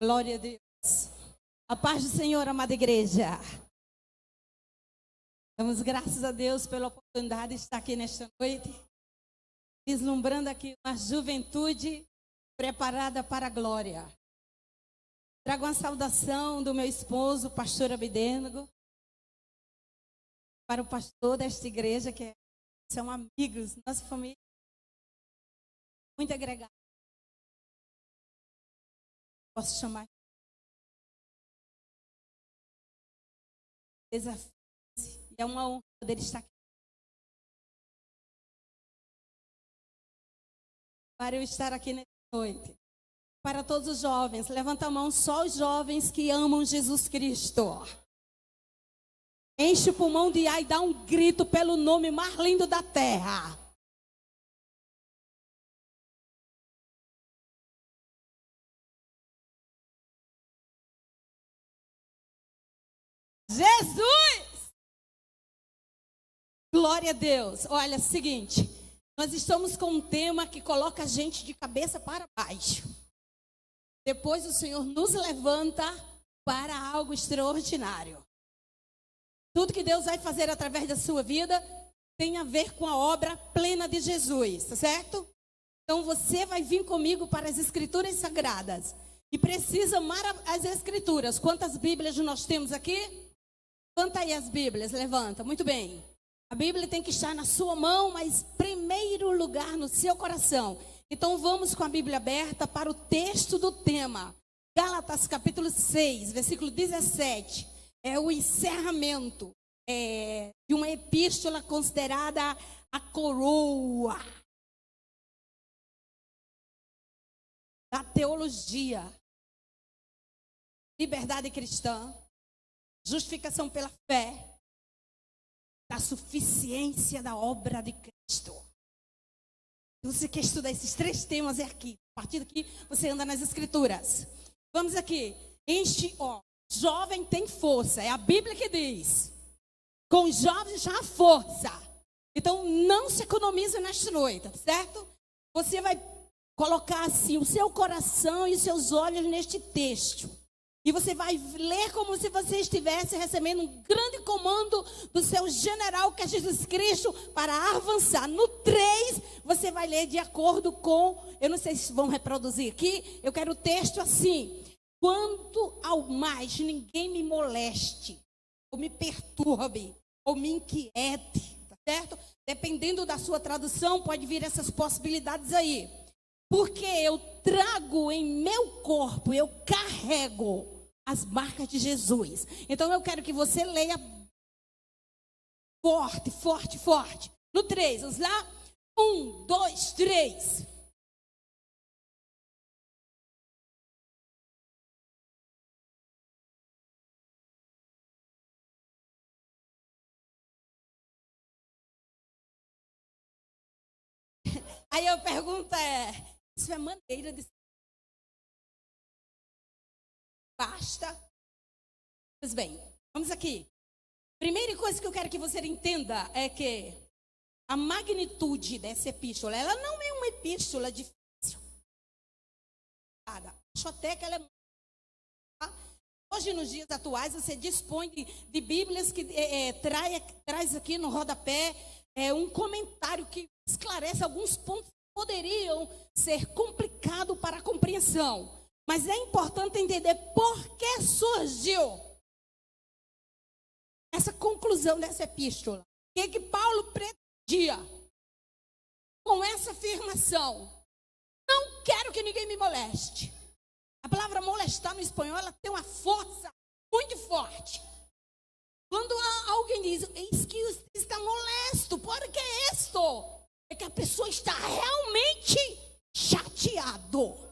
Glória a Deus. A paz do Senhor, amada igreja. Damos graças a Deus pela oportunidade de estar aqui nesta noite, vislumbrando aqui uma juventude preparada para a glória. Trago uma saudação do meu esposo, o pastor Abidênego, para o pastor desta igreja, que são amigos, nossa família, muito agregada. Posso chamar? Desafio. É uma honra poder estar aqui. Para eu estar aqui nessa noite. Para todos os jovens, levanta a mão, só os jovens que amam Jesus Cristo. Enche o pulmão de ar e dá um grito pelo nome mais lindo da terra. Jesus! Glória a Deus. Olha, é o seguinte, nós estamos com um tema que coloca a gente de cabeça para baixo. Depois o Senhor nos levanta para algo extraordinário. Tudo que Deus vai fazer através da sua vida tem a ver com a obra plena de Jesus, tá certo? Então você vai vir comigo para as Escrituras Sagradas. E precisa amar as Escrituras. Quantas Bíblias nós temos aqui? Levanta aí as Bíblias, levanta, muito bem. A Bíblia tem que estar na sua mão, mas em primeiro lugar no seu coração. Então vamos com a Bíblia aberta para o texto do tema. Gálatas capítulo 6, versículo 17. É o encerramento de uma epístola considerada a coroa da teologia. Liberdade cristã. Justificação pela fé. Da suficiência da obra de Cristo. Você quer estudar esses três temas é aqui. A partir daqui você anda nas Escrituras. Vamos aqui. Jovem tem força. É a Bíblia que diz. Com os jovens já há força. Então não se economize nesta noite, certo? Você vai colocar assim o seu coração e os seus olhos neste texto. E você vai ler como se você estivesse recebendo um grande comando do seu general, que é Jesus Cristo, para avançar. No 3, você vai ler de acordo com... Eu não sei se vão reproduzir aqui. Eu quero o texto assim. Quanto ao mais, ninguém me moleste, ou me perturbe, ou me inquiete. Tá certo? Dependendo da sua tradução, pode vir essas possibilidades aí. Porque eu trago em meu corpo, eu carrego as marcas de Jesus. Então eu quero que você leia forte, forte, forte. No 3, vamos lá? 1, 2, 3. Aí a pergunta isso é maneira de... Basta? Pois bem, vamos aqui. Primeira coisa que eu quero que você entenda é que a magnitude dessa epístola, ela não é uma epístola difícil. Acho até que ela é... Hoje, nos dias atuais, você dispõe de Bíblias que traz aqui no rodapé um comentário que esclarece alguns pontos que poderiam ser complicados para a compreensão. Mas é importante entender por que surgiu essa conclusão dessa epístola. O que Paulo pretendia com essa afirmação? Não quero que ninguém me moleste. A palavra molestar no espanhol, ela tem uma força muito forte. Quando alguém diz, eis que está molesto, por que isto? É que a pessoa está realmente chateado.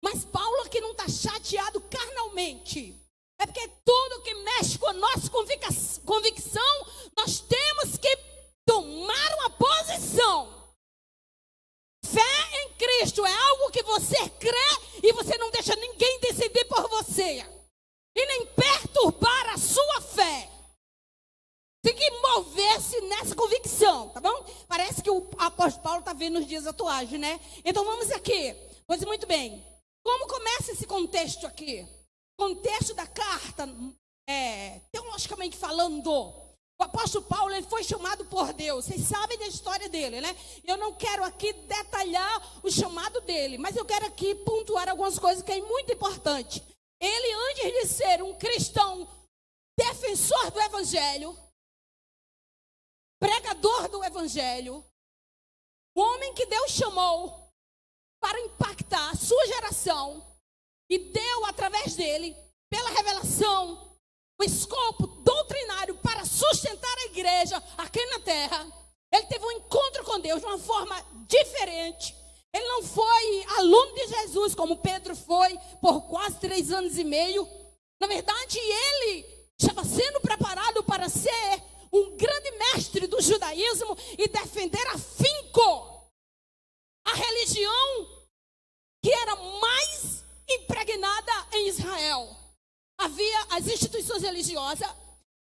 Mas Paulo aqui não está chateado carnalmente. É porque tudo que mexe com a nossa convicção, nós temos que tomar uma posição. Fé em Cristo é algo que você crê e você não deixa ninguém decidir por você. E nem perturbar a sua fé. Tem que mover-se nessa convicção, tá bom? Parece que o apóstolo Paulo está vendo nos dias atuais, né? Então vamos aqui. Pois muito bem. Como começa esse contexto aqui? Contexto da carta, teologicamente falando, o apóstolo Paulo, ele foi chamado por Deus. Vocês sabem da história dele, né? Eu não quero aqui detalhar o chamado dele, mas eu quero aqui pontuar algumas coisas que é muito importante. Ele, antes de ser um cristão defensor do evangelho, pregador do evangelho, o homem que Deus chamou para impactar a sua geração e deu através dele, pela revelação, o escopo doutrinário para sustentar a igreja aqui na terra. Ele teve um encontro com Deus de uma forma diferente. Ele não foi aluno de Jesus como Pedro foi por quase 3 anos e meio. Na verdade, ele estava sendo preparado para ser um grande mestre do judaísmo e defender afinco a religião que era mais impregnada em Israel. Havia as instituições religiosas,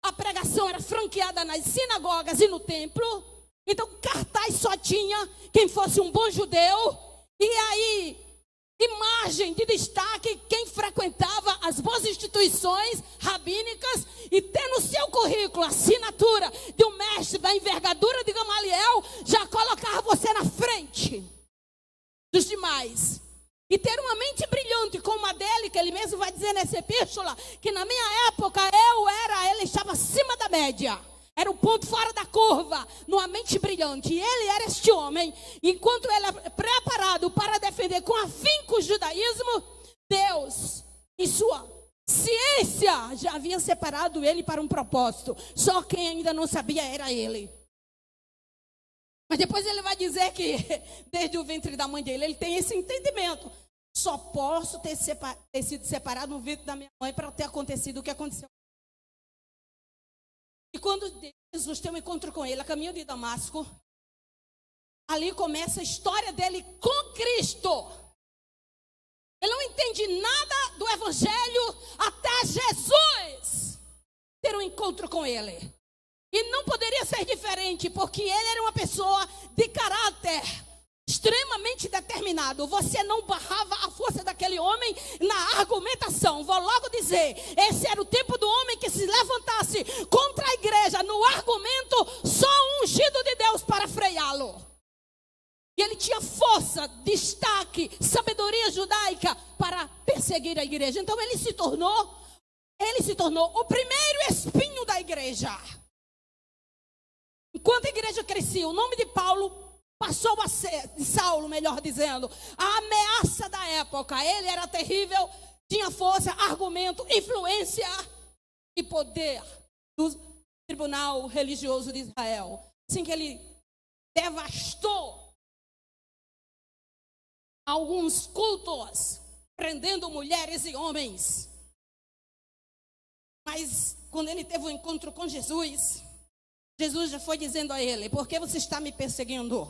a pregação era franqueada nas sinagogas e no templo. Então, cartaz só tinha quem fosse um bom judeu. E aí, imagem de destaque, quem frequentava as boas instituições rabínicas e ter no seu currículo a assinatura de um mestre da envergadura de Gamaliel, já colocava você na frente dos demais. E ter uma mente brilhante como a dele, que ele mesmo vai dizer nessa epístola, que na minha época ele estava acima da média. Era um ponto fora da curva, numa mente brilhante. E ele era este homem, enquanto ele era preparado para defender com afinco o judaísmo, Deus, em sua ciência, já havia separado ele para um propósito. Só quem ainda não sabia era ele. Mas depois ele vai dizer que desde o ventre da mãe dele, ele tem esse entendimento. Só posso ter sido separado no ventre da minha mãe para ter acontecido o que aconteceu. E quando Jesus tem um encontro com ele, a caminho de Damasco, ali começa a história dele com Cristo. Ele não entende nada do evangelho até Jesus ter um encontro com ele. E não poderia ser diferente, porque ele era uma pessoa de caráter extremamente determinado. Você não barrava a força daquele homem na argumentação. Vou logo dizer, esse era o tempo do homem que se levantasse contra a igreja no argumento, só um ungido de Deus para freá-lo. E ele tinha força, destaque, sabedoria judaica para perseguir a igreja. Então ele se tornou o primeiro espinho da igreja. Enquanto a igreja crescia, o nome de Paulo passou a ser, de Saulo, melhor dizendo, a ameaça da época. Ele era terrível, tinha força, argumento, influência e poder do tribunal religioso de Israel. Assim que ele devastou alguns cultos, prendendo mulheres e homens. Mas quando ele teve um encontro com Jesus, Jesus já foi dizendo a ele, por que você está me perseguindo?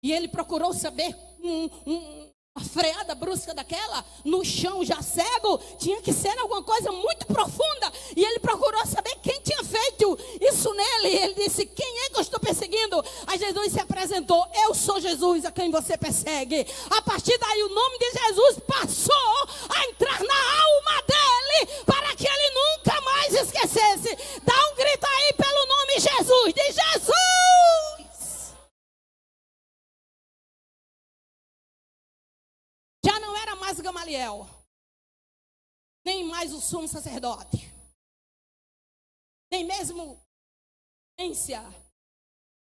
E ele procurou saber, uma freada brusca daquela, no chão já cego, tinha que ser alguma coisa muito profunda. E ele procurou saber quem tinha feito isso nele. E ele disse, quem é que eu estou perseguindo? Aí Jesus se apresentou, eu sou Jesus a quem você persegue. A partir daí o nome de Jesus passou a entrar na alma dele, para que ele nunca mais esquecesse. Dá um grito aí pelo nome Jesus, de Jesus! Já não era mais Gamaliel, nem mais o sumo sacerdote, nem mesmo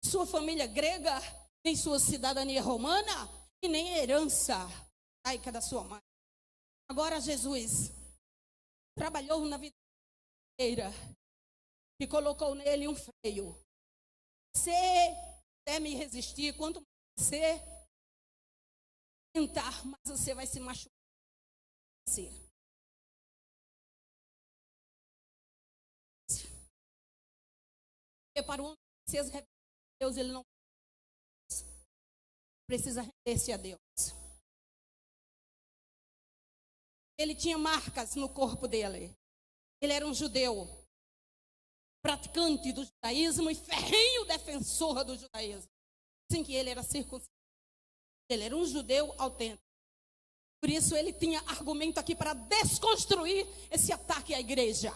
sua família grega, nem sua cidadania romana, e nem a herança judaica da sua mãe. Agora Jesus trabalhou na vida inteira e colocou nele um freio. Você quer me resistir, quanto mais você tentar, mas você vai se machucar. Porque para o homem precisa revelar a Deus, ele não precisa render-se a Deus. Ele tinha marcas no corpo dele. Ele era um judeu, praticante do judaísmo e ferrenho defensor do judaísmo. Assim que ele era circuncidado. Ele era um judeu autêntico. Por isso ele tinha argumento aqui para desconstruir esse ataque à igreja.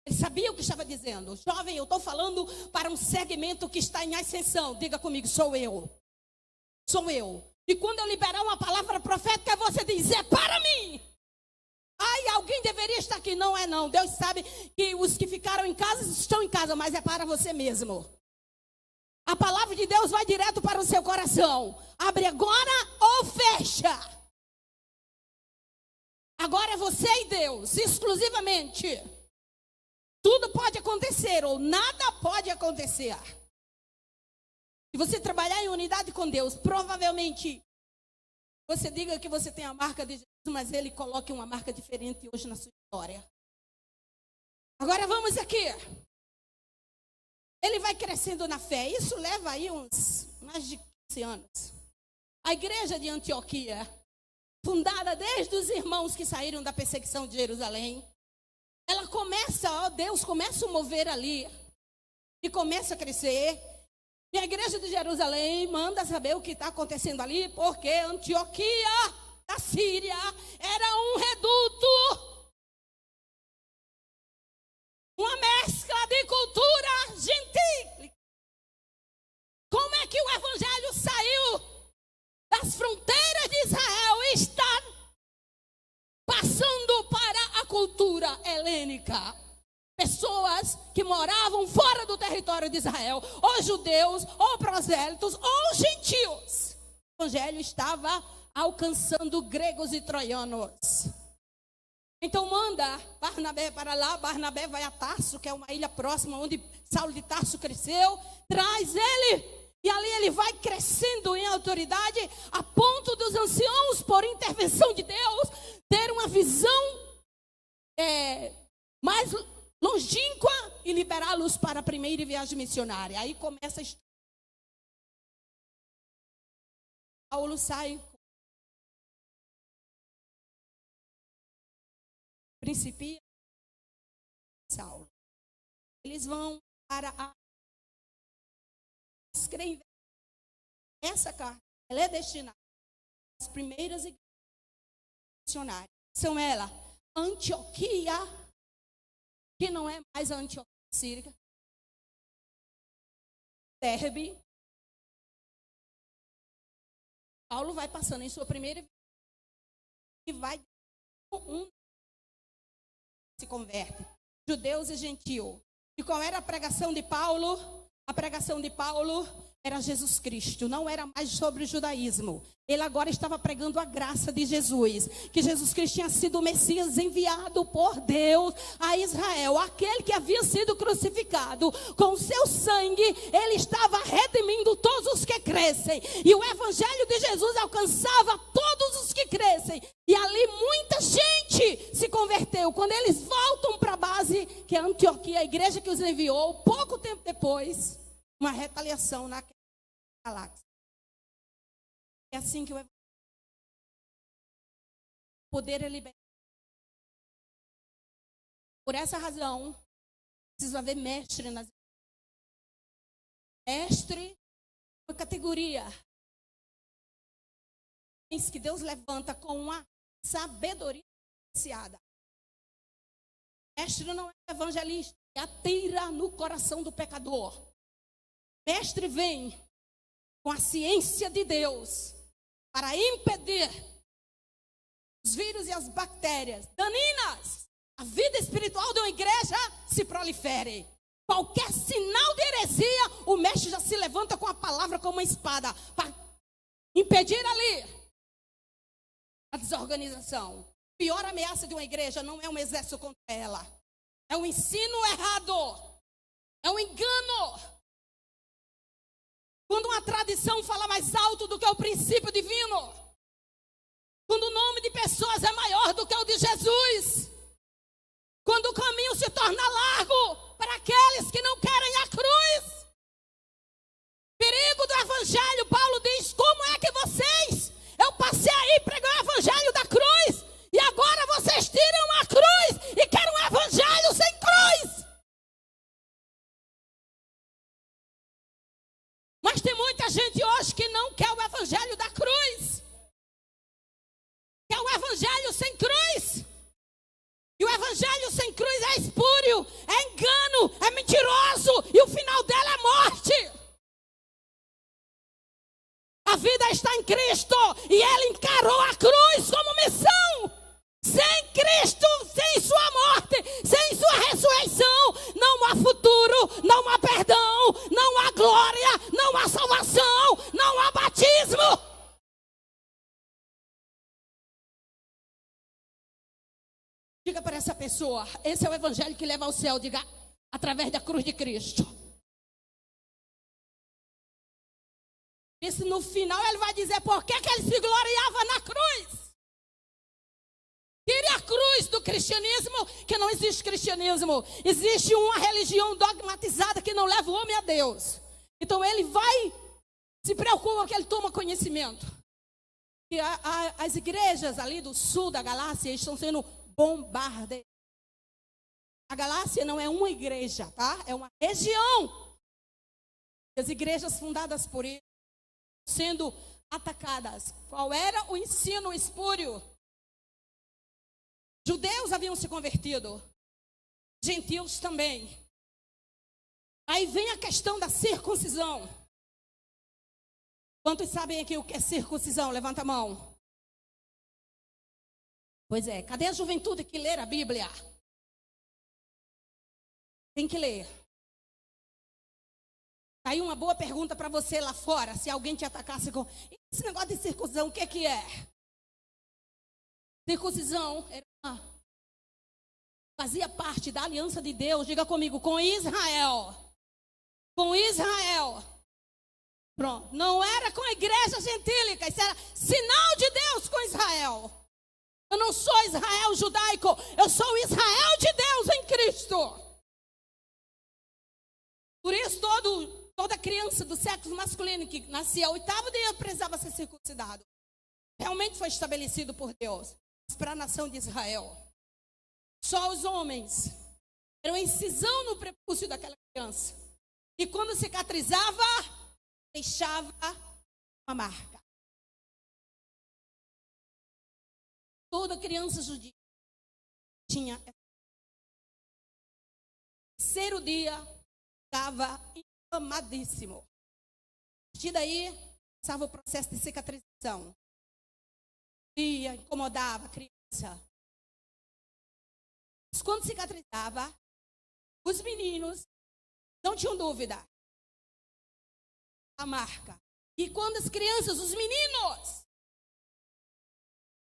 Ele sabia o que estava dizendo. Jovem, eu estou falando para um segmento que está em ascensão. Diga comigo, sou eu. Sou eu. E quando eu liberar uma palavra profética, você diz, é para mim. Ai, alguém deveria estar aqui. Não é não. Deus sabe que os que ficaram em casa estão em casa, mas é para você mesmo. A palavra de Deus vai direto para o seu coração. Abre agora ou fecha. Agora é você e Deus, exclusivamente. Tudo pode acontecer ou nada pode acontecer. Se você trabalhar em unidade com Deus, provavelmente você diga que você tem a marca de Jesus, mas Ele coloque uma marca diferente hoje na sua história. Agora vamos aqui. Ele vai crescendo na fé. Isso leva aí uns mais de 15 anos. A igreja de Antioquia, fundada desde os irmãos que saíram da perseguição de Jerusalém, ela começa, Deus começa a mover ali e começa a crescer. E a igreja de Jerusalém manda saber o que está acontecendo ali, porque Antioquia da Síria era um reduto, uma mescla de cultura gentil. Como é que o evangelho saiu das fronteiras de Israel e está passando para a cultura helênica? Pessoas que moravam fora do território de Israel, ou judeus, ou prosélitos, ou gentios. O evangelho estava alcançando gregos e troianos. Então manda Barnabé para lá. Barnabé vai a Tarso, que é uma ilha próxima onde Saulo de Tarso cresceu. Traz ele, e ali ele vai crescendo em autoridade, a ponto dos anciãos, por intervenção de Deus, ter uma visão mais longínqua e liberá-los para a primeira viagem missionária. Aí começa a história. Paulo sai. Principia Saulo. Eles vão para a escrever. Essa carta, ela é destinada às primeiras igrejas missionárias. São elas Antioquia, que não é mais a Antioquia sírica, Derbe. Paulo vai passando em sua primeira e vai se converte, judeus e gentios. E qual era a pregação de Paulo? A pregação de Paulo era Jesus Cristo, não era mais sobre o judaísmo. Ele agora estava pregando a graça de Jesus, que Jesus Cristo tinha sido o Messias enviado por Deus a Israel, aquele que havia sido crucificado. Com o seu sangue, ele estava redimindo todos os que crescem, e o evangelho de Jesus alcançava todos os que crescem, e ali muita gente se converteu. Quando eles voltam para a base, que é Antioquia, a igreja que os enviou, pouco tempo depois, uma retaliação na galáxia. É assim que o poder é liberado. Por essa razão, precisa haver mestre nas mestre, uma categoria que Deus levanta com uma sabedoria diferenciada. Mestre não é evangelista, é atira no coração do pecador. Mestre vem com a ciência de Deus para impedir os vírus e as bactérias daninas, a vida espiritual de uma igreja se prolifere. Qualquer sinal de heresia, o mestre já se levanta com a palavra como uma espada para impedir ali a desorganização. A pior ameaça de uma igreja não é um exército contra ela, é um ensino errado, é um engano. Quando uma tradição fala mais alto do que o princípio divino, quando o nome de pessoas é maior do que o de Jesus, quando o caminho se torna largo para aqueles que não querem a cruz. Perigo do evangelho, Paulo diz: como é que vocês, eu passei aí pregar o evangelho da cruz, e agora vocês tiram a cruz e querem um evangelho sem cruz. Mas tem muita gente hoje que não quer o evangelho da cruz. A vida está em Cristo e ele encarou a cruz como missão. Sem Cristo, sem sua morte, sem sua ressurreição, não há futuro, não há perdão, não há glória, não há salvação, não há batismo. Diga para essa pessoa, esse é o evangelho que leva ao céu, diga, através da cruz de Cristo. E se no final ele vai dizer por que ele se gloriava na cruz. Tire a cruz do cristianismo, que não existe cristianismo. Existe uma religião dogmatizada que não leva o homem a Deus. Então ele vai, se preocupa que ele toma conhecimento. E as igrejas ali do sul da Galácia estão sendo bombardeadas. A Galácia não é uma igreja, tá? É uma região. As igrejas fundadas por ele sendo atacadas. Qual era o ensino espúrio? Judeus haviam se convertido, gentios também. Aí vem a questão da circuncisão. Quantos sabem aqui o que é circuncisão? Levanta a mão. Pois é, cadê a juventude que lê a Bíblia? Tem que ler. Aí uma boa pergunta para você lá fora, se alguém te atacasse com esse negócio de circuncisão, o que é? Circuncisão fazia parte da aliança de Deus, diga comigo, com Israel. Com Israel. Pronto, não era com a igreja gentílica, isso era sinal de Deus com Israel. Eu não sou Israel judaico, eu sou o Israel de Deus em Cristo. Por isso toda criança do sexo masculino que nascia ao 8º dia precisava ser circuncidado. Realmente foi estabelecido por Deus. Mas para a nação de Israel, só os homens. Era uma incisão no prepúcio daquela criança. E quando cicatrizava, deixava uma marca. Toda criança judia tinha. Terceiro dia, estava inflamadíssimo. A partir daí, começava o processo de cicatrização. Incomodava a criança. Mas quando cicatrizava, os meninos não tinham dúvida. A marca. E quando as crianças, os meninos,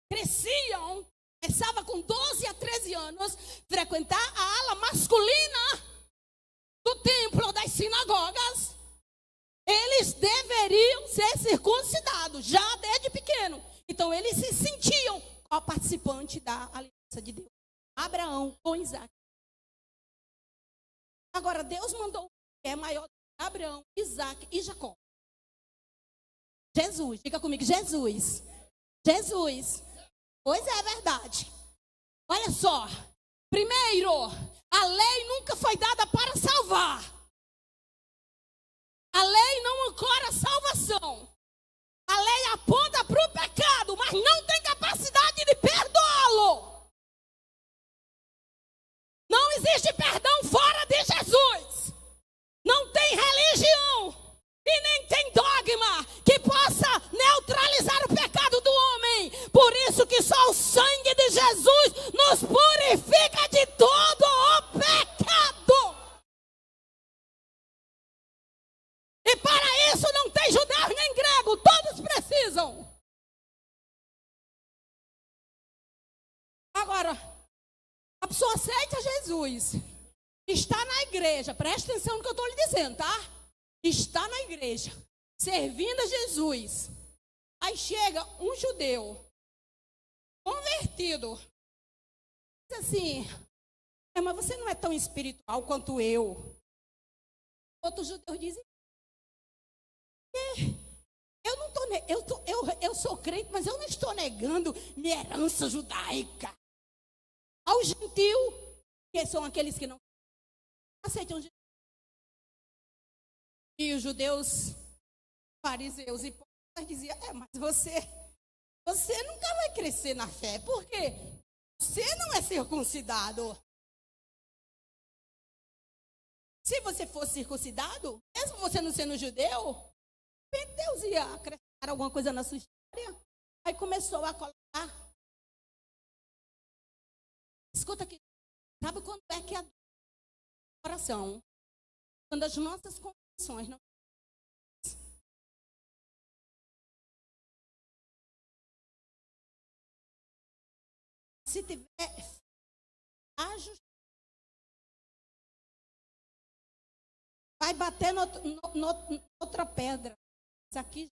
cresciam, começava com 12 a 13 anos, frequentar a ala masculina do templo, das sinagogas, eles deveriam ser circuncidados, já desde pequeno. Então, eles se sentiam ó, participante da aliança de Deus. Abraão com Isaac. Agora, Deus mandou que é maior do que Abraão, Isaac e Jacó. Jesus, diga comigo, Jesus. Jesus. Pois é verdade. Olha só. Primeiro, a lei nunca foi dada para salvar. A lei não ancora a salvação. A lei aponta para o pecado, mas não tem capacidade de perdoá-lo. Não existe perdão fora de Jesus. Não tem religião e nem tem dogma que possa neutralizar o pecado do homem. Por isso que só o sangue de Jesus nos purifica de todo o pecado. E para isso não tem judeu nem grego, todos precisam. Agora, a pessoa aceita Jesus, está na igreja, presta atenção no que eu estou lhe dizendo, tá? Está na igreja, servindo a Jesus. Aí chega um judeu, convertido, diz assim, mas você não é tão espiritual quanto eu. Outros judeus dizem, eu sou crente, mas eu não estou negando minha herança judaica. Ao gentil, que são aqueles que não aceitam Jesus. E os judeus, fariseus e hipócritas diziam, mas você nunca vai crescer na fé, porque você não é circuncidado. Se você fosse circuncidado, mesmo você não sendo judeu, Deus ia acrescentar alguma coisa na sua história. Aí começou a colocar. Escuta aqui. Sabe quando é que a oração? Quando as nossas confissões não. Se tiver a justiça, vai bater outra pedra. Isso aqui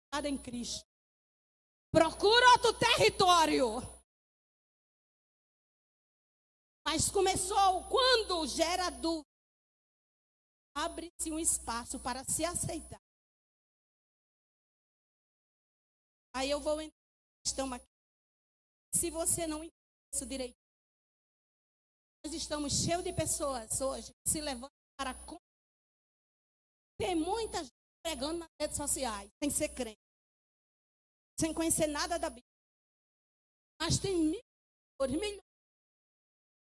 está em Cristo. Procura outro território. Mas começou quando gera dúvida. Abre-se um espaço para se aceitar. Aí eu vou entrar na questão aqui. Se você não entende isso direito, nós estamos cheios de pessoas hoje que se levantam para. Tem muita gente pregando nas redes sociais, sem ser crente, sem conhecer nada da Bíblia. Mas tem milhões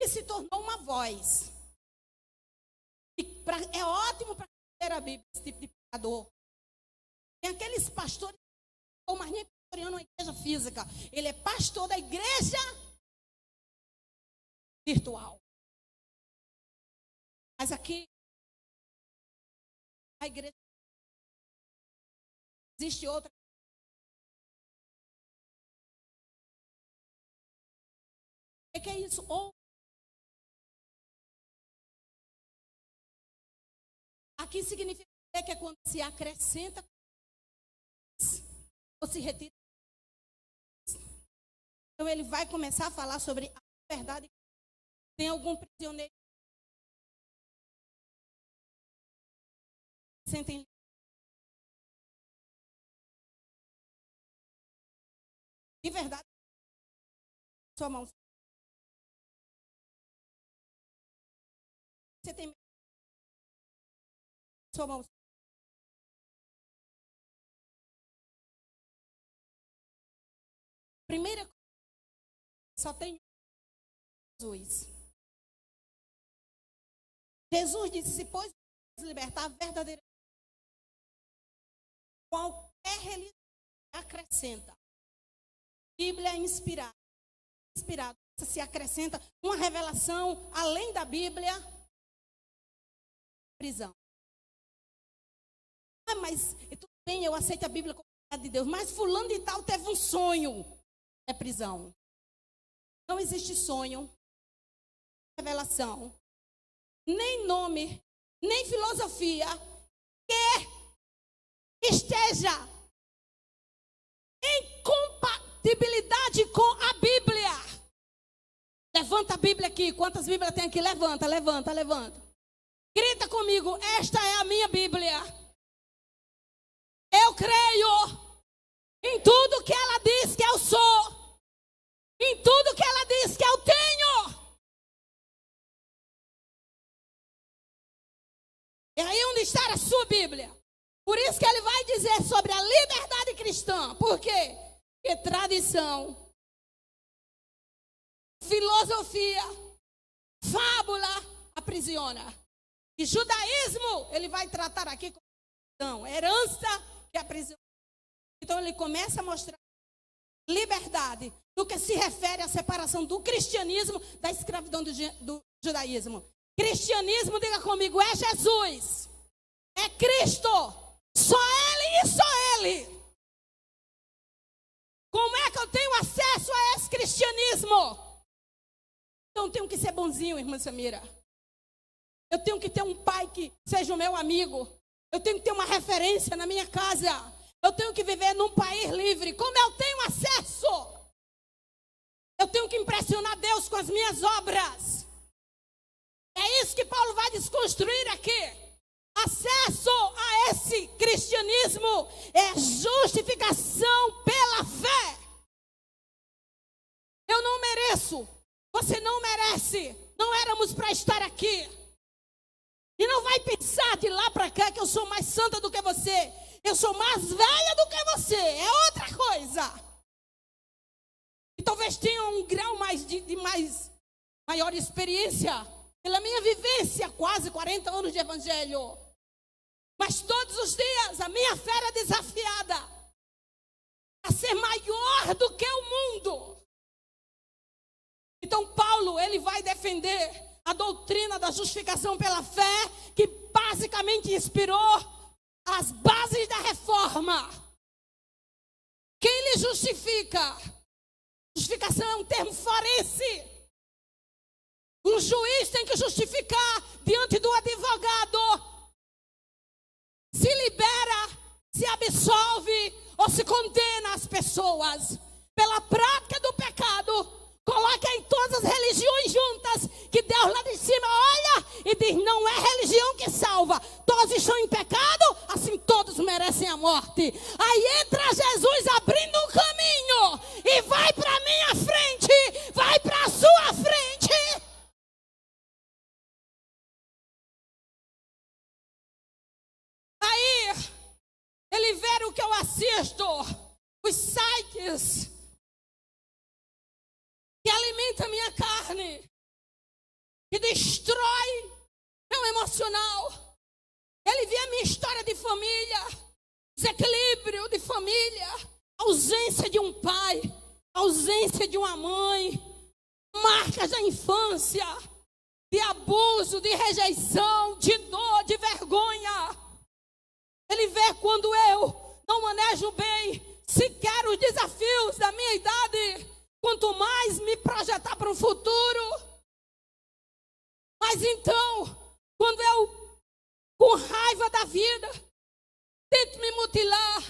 que se tornou uma voz. É ótimo para ler a Bíblia, esse tipo de pecador. Tem aqueles pastores que não estão mais nem pastoreando uma igreja física. Ele é pastor da igreja virtual. Mas aqui, a igreja, existe outra. O que é isso? Aqui significa que é quando se acrescenta ou se retira. Então ele vai começar a falar sobre a verdade. Tem algum prisioneiro? Sentem. De verdade. Sua mão. Você tem sua mão. Primeira coisa, só tem Jesus. Jesus disse: se pois libertar verdadeiramente, qualquer religião acrescenta. Bíblia é inspirada. Se acrescenta uma revelação além da Bíblia. Prisão. Ah, mas tudo bem, eu aceito a Bíblia como a de Deus, mas fulano de tal teve um sonho. É prisão. Não existe sonho, revelação, nem nome, nem filosofia que esteja em compatibilidade com a Bíblia. Levanta a Bíblia aqui. Quantas Bíblias tem aqui? Levanta. Grita comigo: esta é a minha Bíblia. Eu creio em tudo que ela diz que eu sou, em tudo que ela diz que eu tenho. E aí onde está a sua Bíblia? Por isso que ele vai dizer sobre a liberdade cristã. Por quê? Porque tradição, filosofia, fábula aprisiona. E judaísmo, ele vai tratar aqui com herança que aprisiona. Então ele começa a mostrar liberdade no que se refere à separação do cristianismo da escravidão do judaísmo. Cristianismo, diga comigo, é Jesus, é Cristo, só Ele e só Ele. Como é que eu tenho acesso a esse cristianismo? Então eu tenho que ser bonzinho, irmã Samira. Eu tenho que ter um pai que seja o meu amigo. Eu tenho que ter uma referência na minha casa. Eu tenho que viver num país livre. Como eu tenho acesso? Eu tenho que impressionar Deus com as minhas obras. É isso que Paulo vai desconstruir aqui. Acesso a esse cristianismo é justificação pela fé. Eu não mereço. Você não merece. Não éramos para estar aqui. E não vai pensar de lá para cá que eu sou mais santa do que você. Eu sou mais velha do que você. É outra coisa. E talvez tenha um grau maior experiência. Pela minha vivência, quase 40 anos de evangelho. Mas todos os dias a minha fé era desafiada. melhor do que o mundo. Então Paulo, ele vai defender a doutrina da justificação pela fé, que basicamente inspirou as bases da reforma. Quem lhe justifica? Justificação é um termo forense. Um juiz tem que justificar diante do advogado. Se libera, se absolve ou se condena as pessoas pela prática do pecado. Coloca em todas as religiões juntas, que Deus lá de cima olha e diz: não é religião que salva. Todos estão em pecado, assim todos merecem a morte. Aí entra Jesus abrindo um caminho e vai para a minha frente, vai para a sua frente. Aí ele vê o que eu assisto, os sites que alimenta a minha carne, que destrói meu emocional. Ele vê a minha história de família, desequilíbrio de família, ausência de um pai, ausência de uma mãe, marcas da infância, de abuso, de rejeição, de dor, de vergonha. Ele vê quando eu não manejo bem sequer os desafios da minha idade. Quanto mais me projetar para o futuro. Mas então, quando eu, com raiva da vida, tento me mutilar,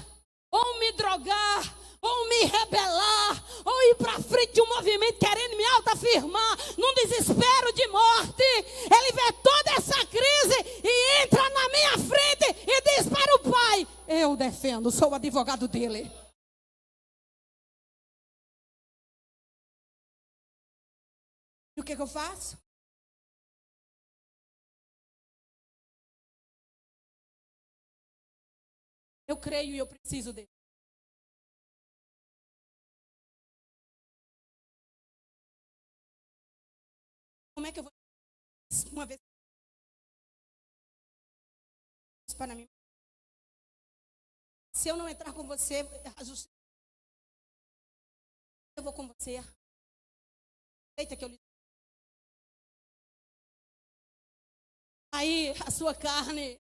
ou me drogar, ou me rebelar, ou ir para frente de um movimento querendo me autoafirmar, num desespero de morte, ele vê toda essa crise e entra na minha frente e diz para o pai: eu defendo, sou o advogado dele. E o que eu faço? Eu creio e eu preciso dele. Como é que eu vou? Uma vez para mim. Se eu não entrar com você, a justiça, eu vou com você. Eita que eu lhe... Aí a sua carne,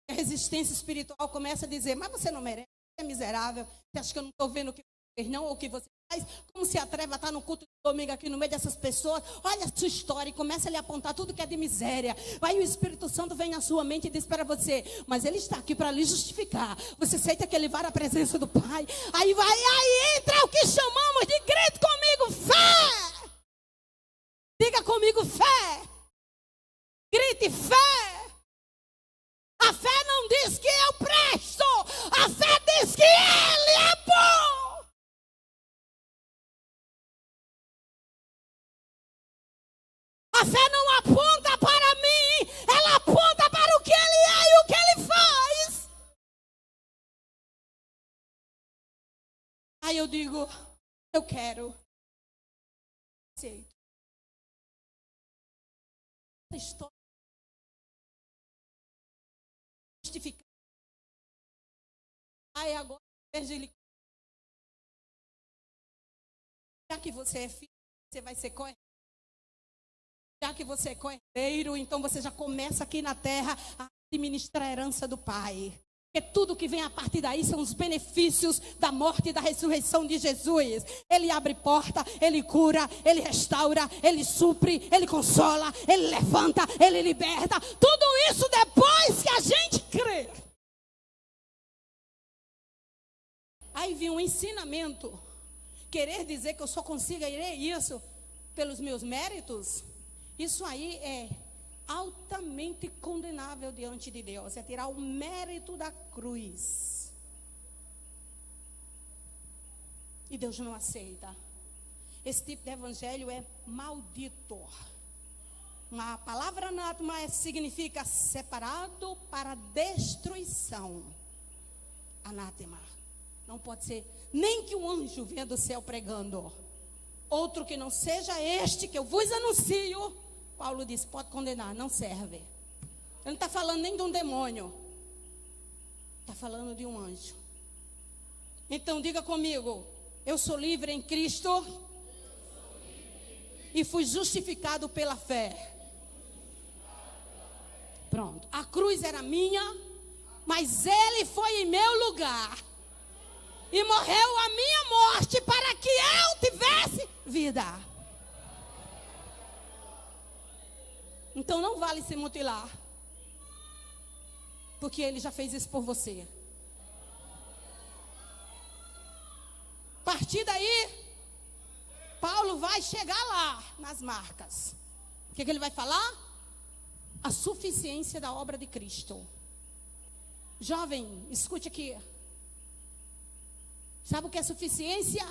a resistência espiritual começa a dizer: mas você não merece, você é miserável, você acha que eu não estou vendo o que você fez não, ou o que você faz? Como se atreve a estar no culto de domingo aqui no meio dessas pessoas? Olha a sua história e começa a lhe apontar tudo que é de miséria. Aí o Espírito Santo vem na sua mente e diz para você: mas ele está aqui para lhe justificar. Você aceita que ele vai à presença do Pai? Aí entra o que chamamos de, grite comigo, fé! Diga comigo, fé! Grite fé. A fé não diz que eu presto. A fé diz que ele é bom. A fé não aponta para mim. Ela aponta para o que ele é e o que ele faz. Aí eu digo: eu quero. Aceito. Estou justificando. Aí agora, ele, já que você é filho, você vai ser coerente. Já que você é coerdeiro, então você já começa aqui na terra a administrar a herança do Pai. Porque tudo que vem a partir daí são os benefícios da morte e da ressurreição de Jesus. Ele abre porta, ele cura, ele restaura, ele supre, ele consola, ele levanta, ele liberta. Tudo isso depois que a gente crê. Aí vem um ensinamento. Querer dizer que eu só conseguirei isso pelos meus méritos, isso aí é altamente condenável diante de Deus. É tirar o mérito da cruz. E Deus não aceita. Esse tipo de evangelho é maldito. A palavra anátema significa separado para destruição. Anátema. Não pode ser nem que um anjo venha do céu pregando. Outro que não seja este que eu vos anuncio. Paulo disse: pode condenar, não serve. Ele não está falando nem de um demônio. Está falando de um anjo. Então diga comigo: Eu sou livre em Cristo e fui justificado pela fé. Pronto. A cruz era minha, mas ele foi em meu lugar e morreu a minha morte para que eu tivesse vida. Então não vale se mutilar, porque ele já fez isso por você. A partir daí, Paulo vai chegar lá nas marcas. O que ele vai falar? A suficiência da obra de Cristo. Jovem, escute aqui. Sabe o que é suficiência?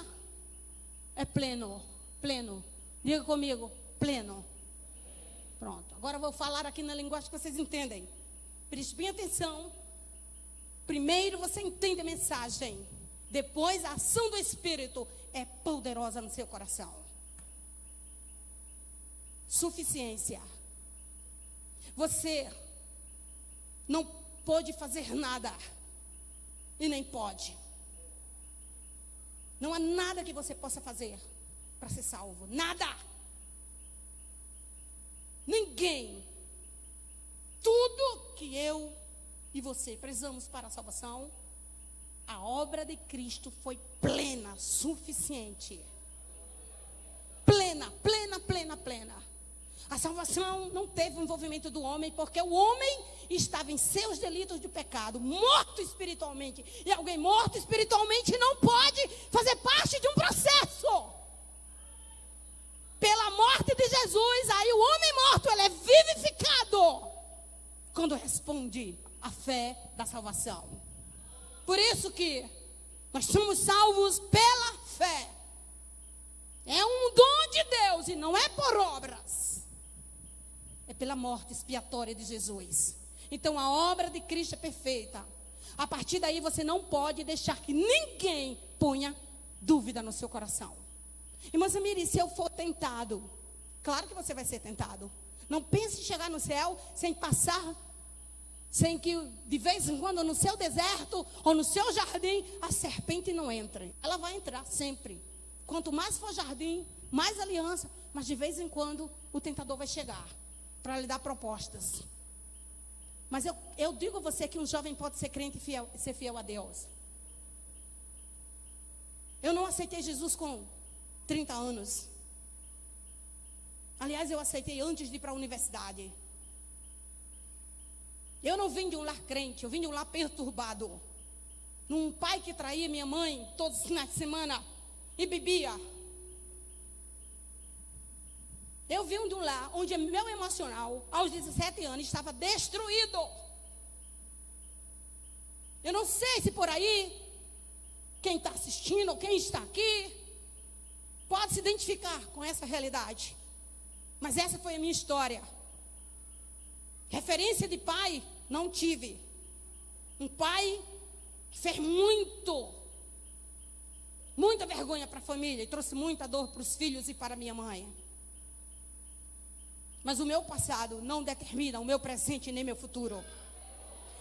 É pleno. Pleno. Diga comigo, pleno. Pronto. Agora eu vou falar aqui na linguagem que vocês entendem. Preste bem atenção. Primeiro você entende a mensagem. Depois a ação do Espírito é poderosa no seu coração. Suficiência. Você não pode fazer nada e nem pode. Não há nada que você possa fazer para ser salvo. Nada. Ninguém. Tudo que eu e você precisamos para a salvação, a obra de Cristo foi plena, suficiente. Plena, plena, plena, plena. A salvação não teve o envolvimento do homem, porque o homem estava em seus delitos de pecado, morto espiritualmente. E alguém morto espiritualmente não pode fazer parte de um processo. Pela morte de Jesus, aí o homem morto, ele é vivificado quando responde à fé da salvação. Por isso que nós somos salvos pela fé. É um dom de Deus e não é por obras. É pela morte expiatória de Jesus. Então a obra de Cristo é perfeita. A partir daí você não pode deixar que ninguém ponha dúvida no seu coração. Irmã Samiri, se eu for tentado, claro que você vai ser tentado. Não pense em chegar no céu sem passar, sem que de vez em quando no seu deserto ou no seu jardim a serpente não entre. Ela vai entrar sempre. Quanto mais for jardim, mais aliança, mas de vez em quando o tentador vai chegar para lhe dar propostas. Mas eu digo a você que um jovem pode ser crente e ser fiel a Deus. Eu não aceitei Jesus com 30 anos. Aliás, eu aceitei antes de ir para a universidade. Eu não vim de um lar crente, eu vim de um lar perturbado. Num pai que traía minha mãe todos os finais de semana e bebia. Eu vim de um lar onde meu emocional, aos 17 anos, estava destruído. Eu não sei se por aí, quem está assistindo ou quem está aqui, pode se identificar com essa realidade. Mas essa foi a minha história. Referência de pai, não tive. Um pai que fez muita vergonha para a família e trouxe muita dor para os filhos e para minha mãe. Mas o meu passado não determina o meu presente nem meu futuro.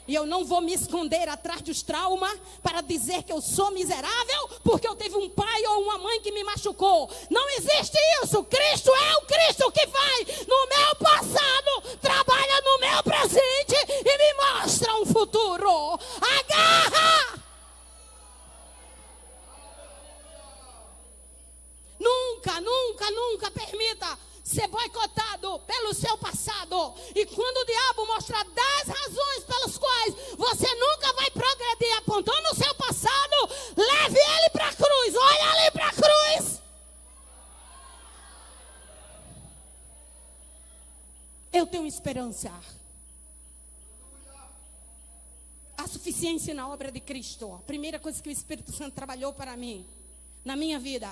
E eu não vou me esconder atrás dos traumas para dizer que eu sou miserável porque eu tive um pai ou uma mãe que me machucou. Não existe isso. Cristo é o Cristo que vai no meu passado, trabalha no meu presente e me mostra um futuro. Agarra! Nunca, nunca, nunca permita ser boicotado pelo seu passado. E quando o diabo mostrar 10 razões pelas quais você nunca vai progredir apontando o seu passado, leve ele para a cruz. Olha ali para a cruz. Eu tenho esperança. A suficiência na obra de Cristo. A primeira coisa que o Espírito Santo trabalhou para mim, na minha vida.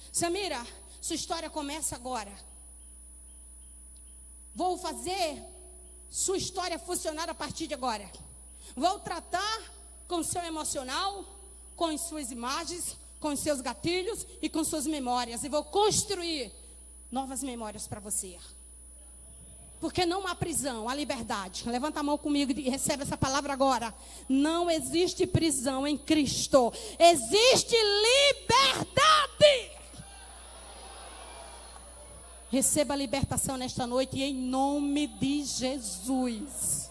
Samira, sua história começa agora. Vou fazer sua história funcionar a partir de agora. Vou tratar com o seu emocional, com as suas imagens, com os seus gatilhos e com suas memórias. E vou construir novas memórias para você. Porque não há prisão, há liberdade. Levanta a mão comigo e recebe essa palavra agora. Não existe prisão em Cristo. Existe liberdade. Receba a libertação nesta noite em nome de Jesus.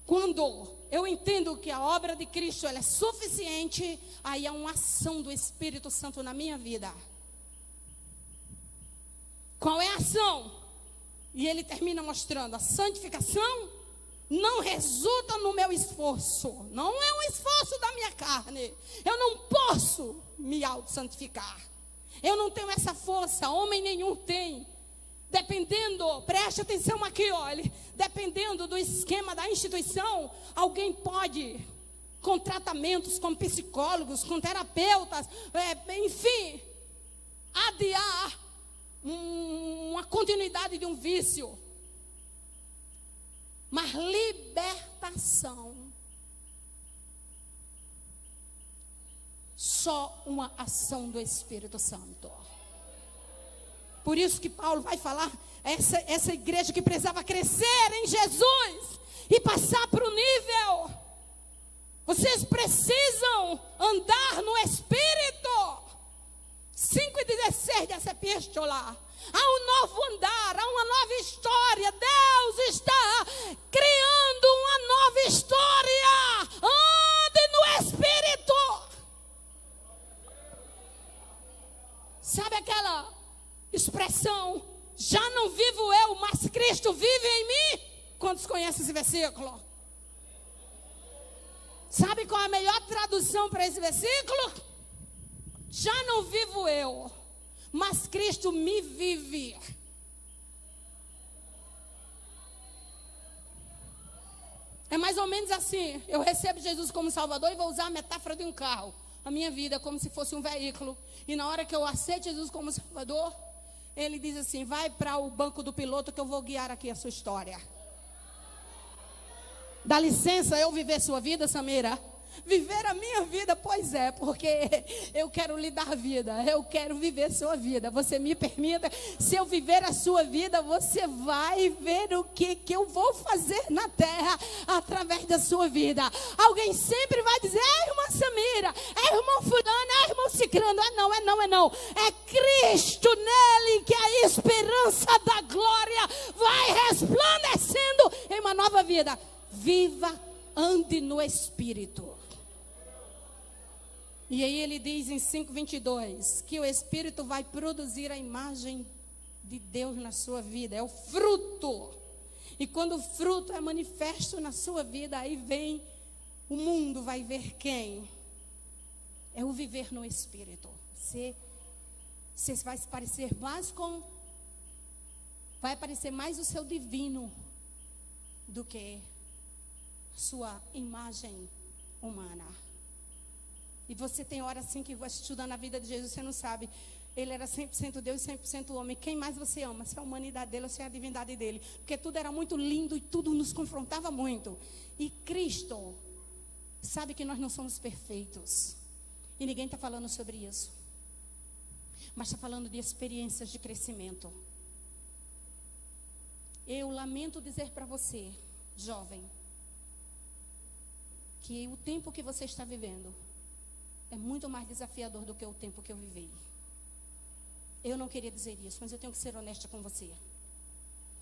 Quando eu entendo que a obra de Cristo ela é suficiente, aí há uma ação do Espírito Santo na minha vida. Qual é a ação? E ele termina mostrando: a santificação não resulta no meu esforço. Não é um esforço da minha carne. Eu não posso me auto-santificar. Eu não tenho essa força, homem nenhum tem. Dependendo, preste atenção aqui, olha. Dependendo do esquema da instituição, alguém pode, com tratamentos, com psicólogos, com terapeutas, enfim, adiar uma continuidade de um vício. Mas libertação, só uma ação do Espírito Santo. Por isso que Paulo vai falar, essa igreja que precisava crescer em Jesus e passar para o nível. Vocês precisam andar no Espírito. 5:16 dessa epístola. Há um novo andar, há uma nova história. Deus está criando uma nova história. Ande no Espírito. Sabe aquela expressão: já não vivo eu, mas Cristo vive em mim? Quantos conhecem esse versículo? Sabe qual é a melhor tradução para esse versículo? Já não vivo eu, mas Cristo me vive. É mais ou menos assim. Eu recebo Jesus como Salvador e vou usar a metáfora de um carro. A minha vida é como se fosse um veículo. E na hora que eu aceito Jesus como Salvador, ele diz assim: vai para o banco do piloto que eu vou guiar aqui a sua história. Dá licença eu viver sua vida, Samira? Viver a minha vida, pois é, porque eu quero lhe dar vida, eu quero viver sua vida. Você me permita, se eu viver a sua vida, você vai ver o que eu vou fazer na terra através da sua vida. Alguém sempre vai dizer: irmã Samira, irmão fulano, irmão ciclano. É não. É Cristo nele que a esperança da glória vai resplandecendo em uma nova vida. Viva, ande no Espírito. E aí ele diz em 5:22 que o Espírito vai produzir a imagem de Deus na sua vida. É o fruto. E quando o fruto é manifesto na sua vida, aí vem, o mundo vai ver quem? É o viver no Espírito. Você vai se parecer mais com... Vai aparecer mais o seu divino do que a sua imagem humana. E você tem hora assim que vai estudando a vida de Jesus, você não sabe. Ele era 100% Deus e 100% homem. Quem mais você ama? Se é a humanidade dele ou se é a divindade dele? Porque tudo era muito lindo e tudo nos confrontava muito. E Cristo sabe que nós não somos perfeitos. E ninguém está falando sobre isso. Mas está falando de experiências de crescimento. Eu lamento dizer para você, jovem, que o tempo que você está vivendo é muito mais desafiador do que o tempo que eu vivi. Eu não queria dizer isso, mas eu tenho que ser honesta com você.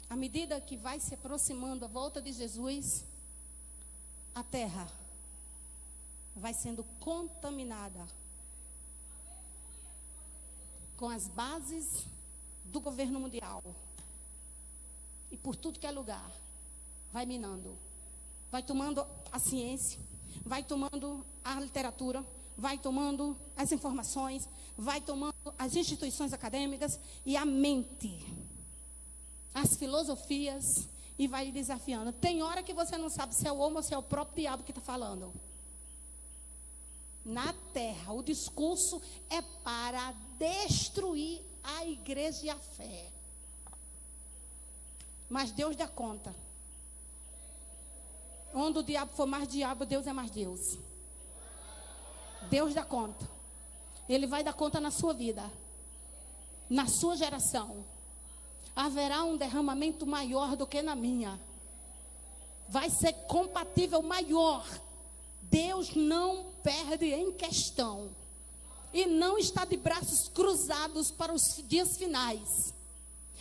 À medida que vai se aproximando a volta de Jesus, a terra vai sendo contaminada com as bases do governo mundial. E por tudo que é lugar, vai minando. Vai tomando a ciência, vai tomando a literatura, vai tomando as informações, vai tomando as instituições acadêmicas e a mente, as filosofias, e vai desafiando. Tem hora que você não sabe se é o homem ou se é o próprio diabo que está falando. Na terra, o discurso é para destruir a igreja e a fé. Mas Deus dá conta. Onde o diabo for mais diabo, Deus é mais Deus. Deus dá conta. Ele vai dar conta na sua vida. na sua geração haverá um derramamento maior do que na minha. Vai ser compatível maior. Deus não perde em questão. E não está de braços cruzados para os dias finais.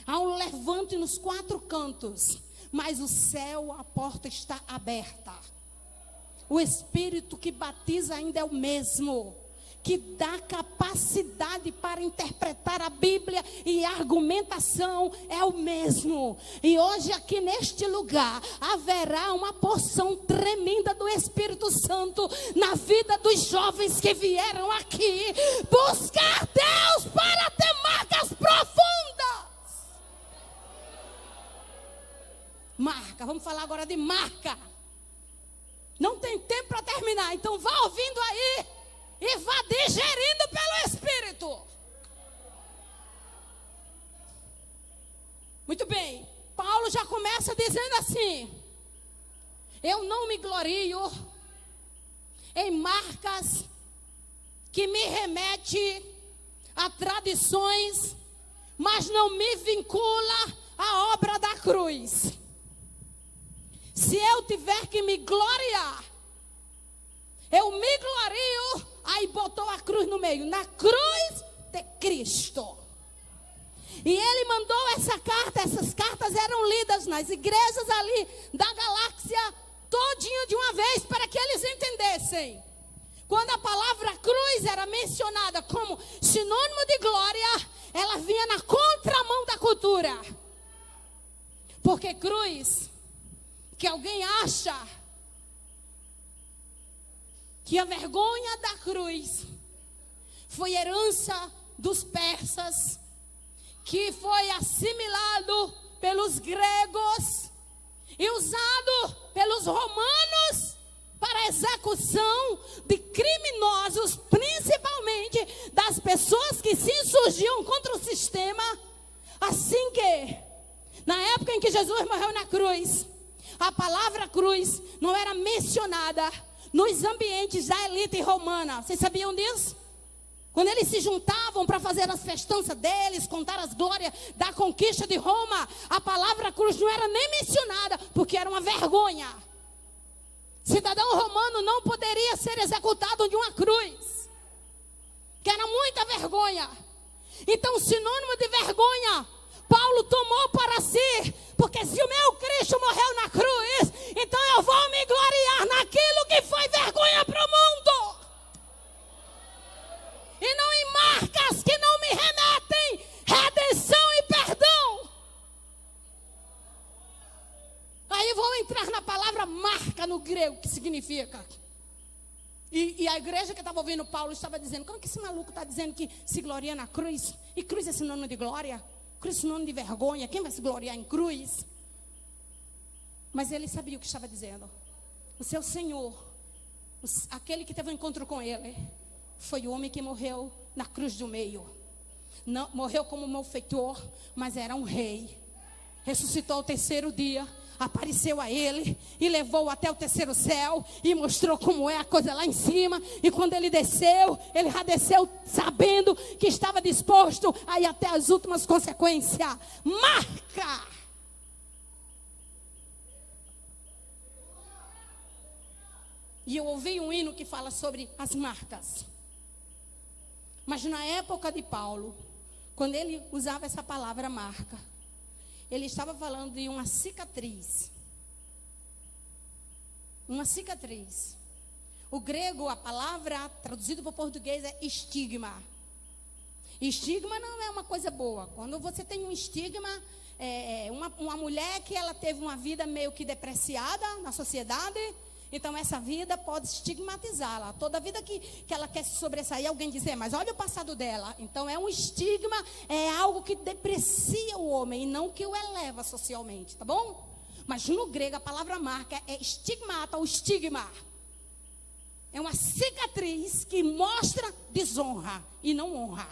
Há um levante nos 4 cantos. Mas o céu, a porta está aberta. O Espírito que batiza ainda é o mesmo, que dá capacidade para interpretar a Bíblia e a argumentação é o mesmo. E hoje aqui neste lugar haverá uma porção tremenda do Espírito Santo na vida dos jovens que vieram aqui buscar Deus para ter marcas profundas. Marca, vamos falar agora de marca. Não tem tempo para terminar, então vá ouvindo aí e vá digerindo pelo Espírito. Muito bem, Paulo já começa dizendo assim: eu não me glorio em marcas que me remete a tradições, mas não me vincula à obra da cruz. Se eu tiver que me gloriar, eu me glorio. Aí botou a cruz no meio. Na cruz de Cristo. E ele mandou essa carta. Essas cartas eram lidas nas igrejas ali da galáxia todinha de uma vez, para que eles entendessem. Quando a palavra cruz era mencionada como sinônimo de glória, ela vinha na contramão da cultura. Porque cruz, que alguém acha que a vergonha da cruz foi herança dos persas, que foi assimilado pelos gregos e usado pelos romanos para a execução de criminosos, principalmente das pessoas que se insurgiam contra o sistema. Assim que, na época em que Jesus morreu na cruz, a palavra cruz não era mencionada nos ambientes da elite romana. Vocês sabiam disso? Quando eles se juntavam para fazer as festanças deles, contar as glórias da conquista de Roma, a palavra cruz não era nem mencionada, porque era uma vergonha. Cidadão romano não poderia ser executado de uma cruz, que era muita vergonha. Então, sinônimo de vergonha, Paulo tomou para si, porque se o meu Cristo morreu na cruz, então eu vou me gloriar naquilo que foi vergonha para o mundo. E não em marcas que não me remetem redenção e perdão. Aí vou entrar na palavra marca no grego, que significa. E a igreja que estava ouvindo Paulo estava dizendo: como que esse maluco está dizendo que se gloria na cruz? E cruz é sinônimo de glória? Cruz é sinônimo de vergonha? Quem vai se gloriar em cruz? Mas ele sabia o que estava dizendo. O seu Senhor, aquele que teve um encontro com ele, foi o homem que morreu na cruz do meio. Não, morreu como malfeitor, mas era um rei. Ressuscitou ao 3º dia, apareceu a ele e levou até o 3º céu e mostrou como é a coisa lá em cima. E quando ele desceu, ele já desceu sabendo que estava disposto a ir até as últimas consequências. Marca! E eu ouvi um hino que fala sobre as marcas. Mas na época de Paulo, quando ele usava essa palavra marca, ele estava falando de uma cicatriz. Uma cicatriz. O grego, a palavra traduzida para o português é estigma. Estigma não é uma coisa boa. Quando você tem um estigma, uma mulher que ela teve uma vida meio que depreciada na sociedade, então essa vida pode estigmatizá-la. Toda vida que ela quer se sobressair, alguém dizer, mas olha o passado dela. Então é um estigma, é algo que deprecia o homem e não que o eleva socialmente, tá bom? Mas no grego a palavra marca é estigmata ou estigma. É uma cicatriz que mostra desonra e não honra.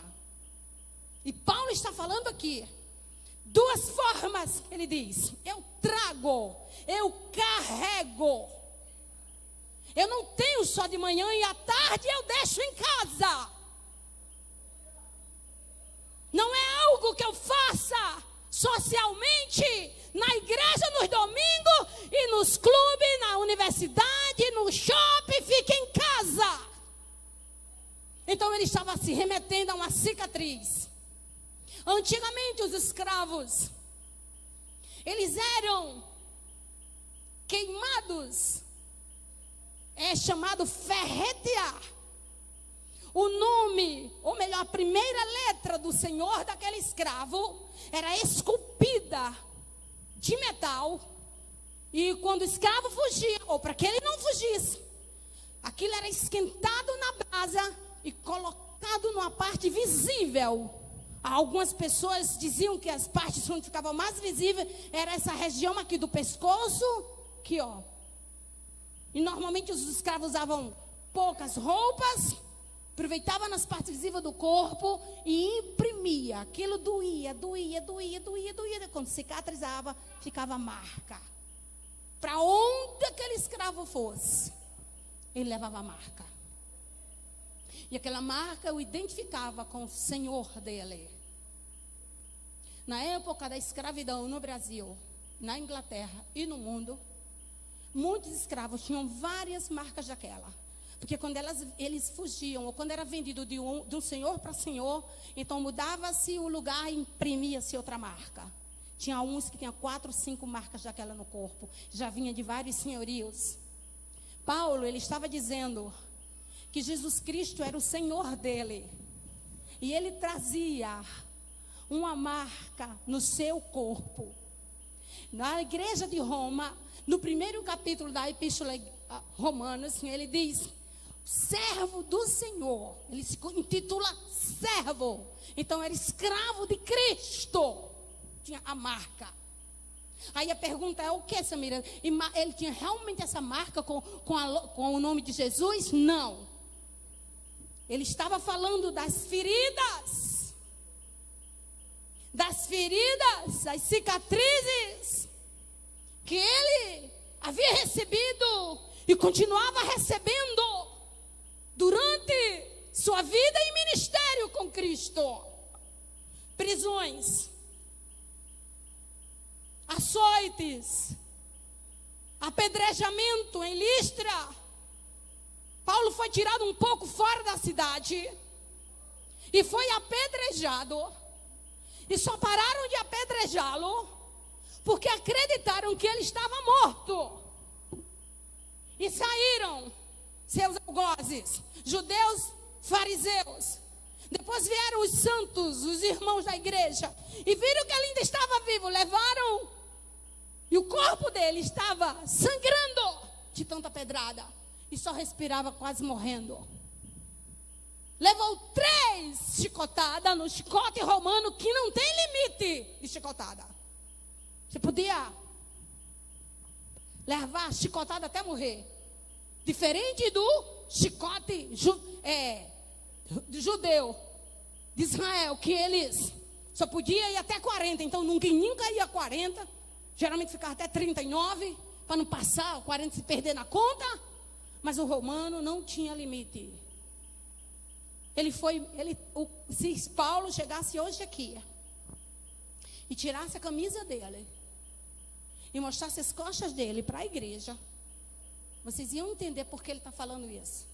E Paulo está falando aqui 2 formas, ele diz: eu trago, eu carrego. Eu não tenho só de manhã e à tarde eu deixo em casa. Não é que eu faça socialmente, na igreja nos domingos, e nos clubes, na universidade, no shopping, fique em casa. Então ele estava se remetendo a uma cicatriz. Antigamente os escravos, eles eram queimados, é chamado ferretear. O nome, ou melhor, a primeira letra do senhor daquele escravo era esculpida de metal. E quando o escravo fugia, ou para que ele não fugisse, aquilo era esquentado na brasa e colocado numa parte visível. Algumas pessoas diziam que as partes onde ficavam mais visíveis era essa região aqui do pescoço, aqui ó. E normalmente os escravos usavam poucas roupas, aproveitava nas partes visíveis do corpo e imprimia. Aquilo doía. Quando cicatrizava, ficava marca. Para onde aquele escravo fosse, ele levava a marca. E aquela marca o identificava com o senhor dele. Na época da escravidão no Brasil, na Inglaterra e no mundo, muitos escravos tinham várias marcas daquela. Porque quando eles fugiam, ou quando era vendido de um senhor para senhor, então mudava-se o lugar e imprimia-se outra marca. Tinha uns que tinham 4 ou 5 marcas daquela no corpo. Já vinha de vários senhorios. Paulo, ele estava dizendo que Jesus Cristo era o Senhor dele. E ele trazia uma marca no seu corpo. Na igreja de Roma, no primeiro capítulo da Epístola Romanos, ele diz: servo do Senhor. Ele se intitula servo. Então era escravo de Cristo. Tinha a marca. Aí a pergunta é: o que, Samira? Ele tinha realmente essa marca com o nome de Jesus? Não. Ele estava falando das feridas. Das feridas, as cicatrizes que ele havia recebido e continuava recebendo durante sua vida e ministério com Cristo. Prisões, açoites, apedrejamento em Listra. Paulo foi tirado um pouco fora da cidade e foi apedrejado. E só pararam de apedrejá-lo porque acreditaram que ele estava morto. E saíram seus algozes, judeus, fariseus. Depois vieram os santos, os irmãos da igreja, e viram que ele ainda estava vivo. Levaram, e o corpo dele estava sangrando de tanta pedrada, e só respirava quase morrendo. Levou 3 chicotadas no chicote romano, que não tem limite de chicotada. Você podia levar chicotada até morrer. Diferente do chicote do judeu de Israel, que eles só podia ir até 40. Então ninguém nunca ia a 40. Geralmente ficava até 39, para não passar 40 se perder na conta. Mas o romano não tinha limite. Se Paulo chegasse hoje aqui e tirasse a camisa dele e mostrasse as costas dele para a igreja, vocês iam entender por que ele está falando isso.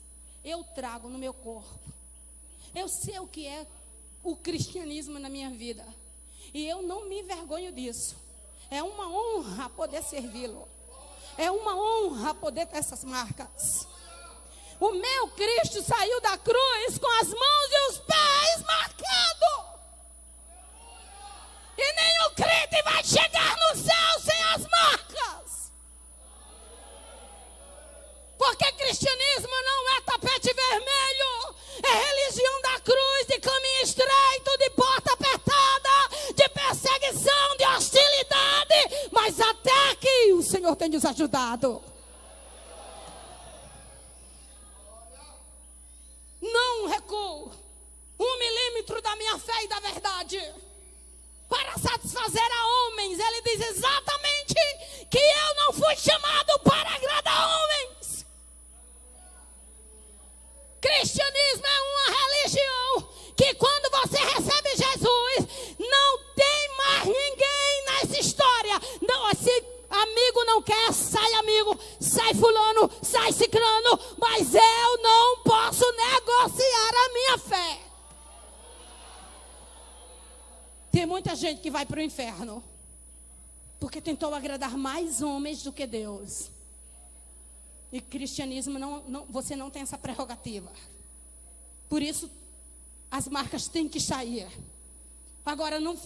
Eu trago no meu corpo. Eu sei o que é o cristianismo na minha vida. E eu não me envergonho disso. É uma honra poder servi-lo. É uma honra poder ter essas marcas. O meu Cristo saiu da cruz com as mãos e os pés marcados. E nem o crente vai chegar no céu sem as marcas. Porque cristianismo não é tapete vermelho. É religião da cruz, de caminho estreito, de porta apertada, de perseguição, de hostilidade. Mas até que o Senhor tem nos ajudado. Não recuo 1 milímetro da minha fé e da verdade para satisfazer a homens. Ele diz exatamente que eu não fui chamado para agradar homens. Cristianismo é uma religião que quando você recebe Jesus, não não quer, sai amigo, sai fulano, sai ciclano, mas eu não posso negociar a minha fé. Tem muita gente que vai para o inferno porque tentou agradar mais homens do que Deus. E cristianismo, você não tem essa prerrogativa. Por isso, as marcas têm que sair. Agora, não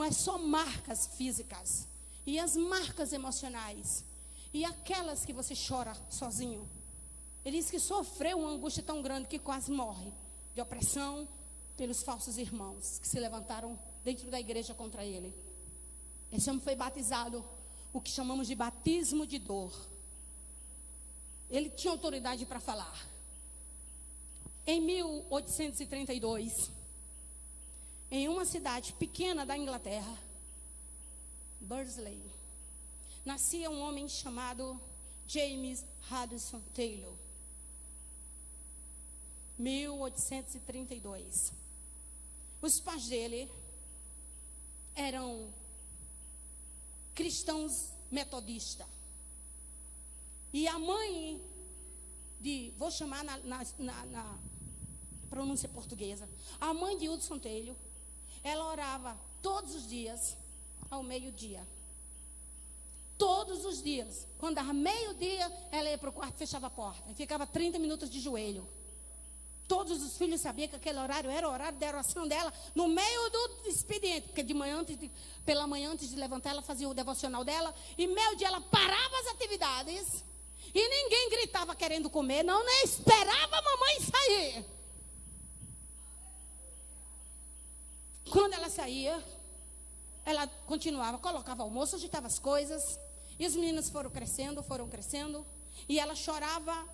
é só marcas físicas. E as marcas emocionais. E aquelas que você chora sozinho. Ele diz que sofreu uma angústia tão grande que quase morre. De opressão pelos falsos irmãos que se levantaram dentro da igreja contra ele. Esse homem foi batizado, o que chamamos de batismo de dor. Ele tinha autoridade para falar. Em 1832, em uma cidade pequena da Inglaterra, Bursley, nascia um homem chamado James Addison Taylor. 1832. Os pais dele eram cristãos metodistas. E a mãe vou chamar na pronúncia portuguesa, a mãe de Hudson Taylor, ela orava todos os dias ao meio-dia. Todos os dias. Quando dava meio-dia, ela ia para o quarto e fechava a porta. E ficava 30 minutos de joelho. Todos os filhos sabiam que aquele horário era o horário da oração dela, no meio do expediente. Porque pela manhã, antes de levantar, ela fazia o devocional dela. E meio-dia ela parava as atividades. E ninguém gritava querendo comer, não, nem esperava a mamãe sair. Quando ela saía, ela continuava, colocava almoço, agitava as coisas. E os meninos foram crescendo. E ela chorava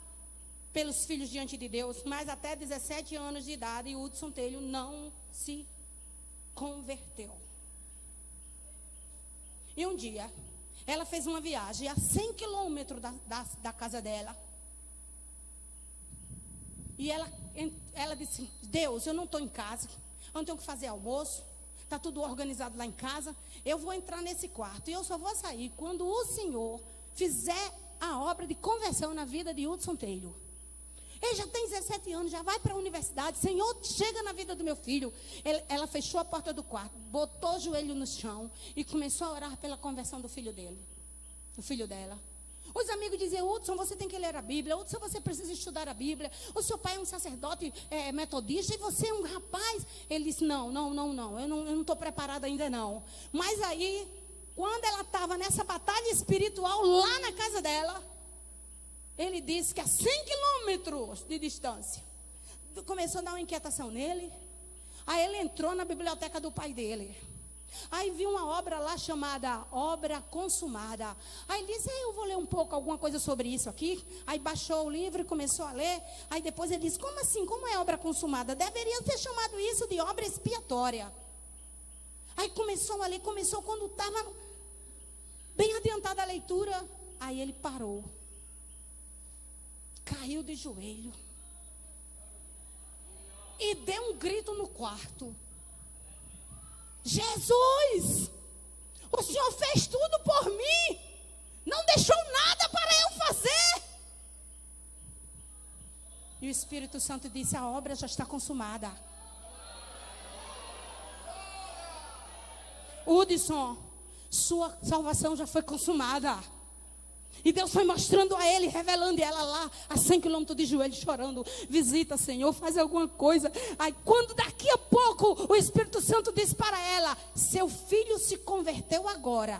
pelos filhos diante de Deus, mas até 17 anos de idade, e Hudson Taylor não se converteu. E um dia, ela fez uma viagem a 100 quilômetros da casa dela. E ela disse, Deus, eu não estou em casa, eu não tenho que fazer almoço, está tudo organizado lá em casa, eu vou entrar nesse quarto, e eu só vou sair quando o Senhor fizer a obra de conversão na vida de Hudson Taylor. Ele já tem 17 anos, já vai para a universidade. Senhor, chega na vida do meu filho. Ela fechou a porta do quarto, botou o joelho no chão e começou a orar pela conversão do filho dele, do filho dela. Os amigos diziam, Hudson, você tem que ler a Bíblia. Hudson, você precisa estudar a Bíblia. O seu pai é um sacerdote metodista e você é um rapaz. Ele disse, não, eu não estou preparada ainda não. Mas aí, quando ela estava nessa batalha espiritual lá na casa dela, ele disse que a 100 quilômetros de distância, começou a dar uma inquietação nele. Aí ele entrou na biblioteca do pai dele. Aí viu uma obra lá chamada Obra Consumada. Aí ele disse, eu vou ler um pouco, alguma coisa sobre isso aqui. Aí baixou o livro e começou a ler. Aí depois ele disse, como assim, como é obra consumada? Deveria ter chamado isso de obra expiatória. Aí começou a ler, quando estava bem adiantada a leitura. Aí ele parou. Caiu de joelho e deu um grito no quarto. Jesus, o Senhor fez tudo por mim, não deixou nada para eu fazer. E o Espírito Santo disse, a obra já está consumada. Hudson, sua salvação já foi consumada. E Deus foi mostrando a ele, revelando ela lá, a 100 quilômetros de joelho, chorando. Visita, Senhor, faz alguma coisa. Aí quando daqui a pouco o Espírito Santo disse para ela, seu filho se converteu agora.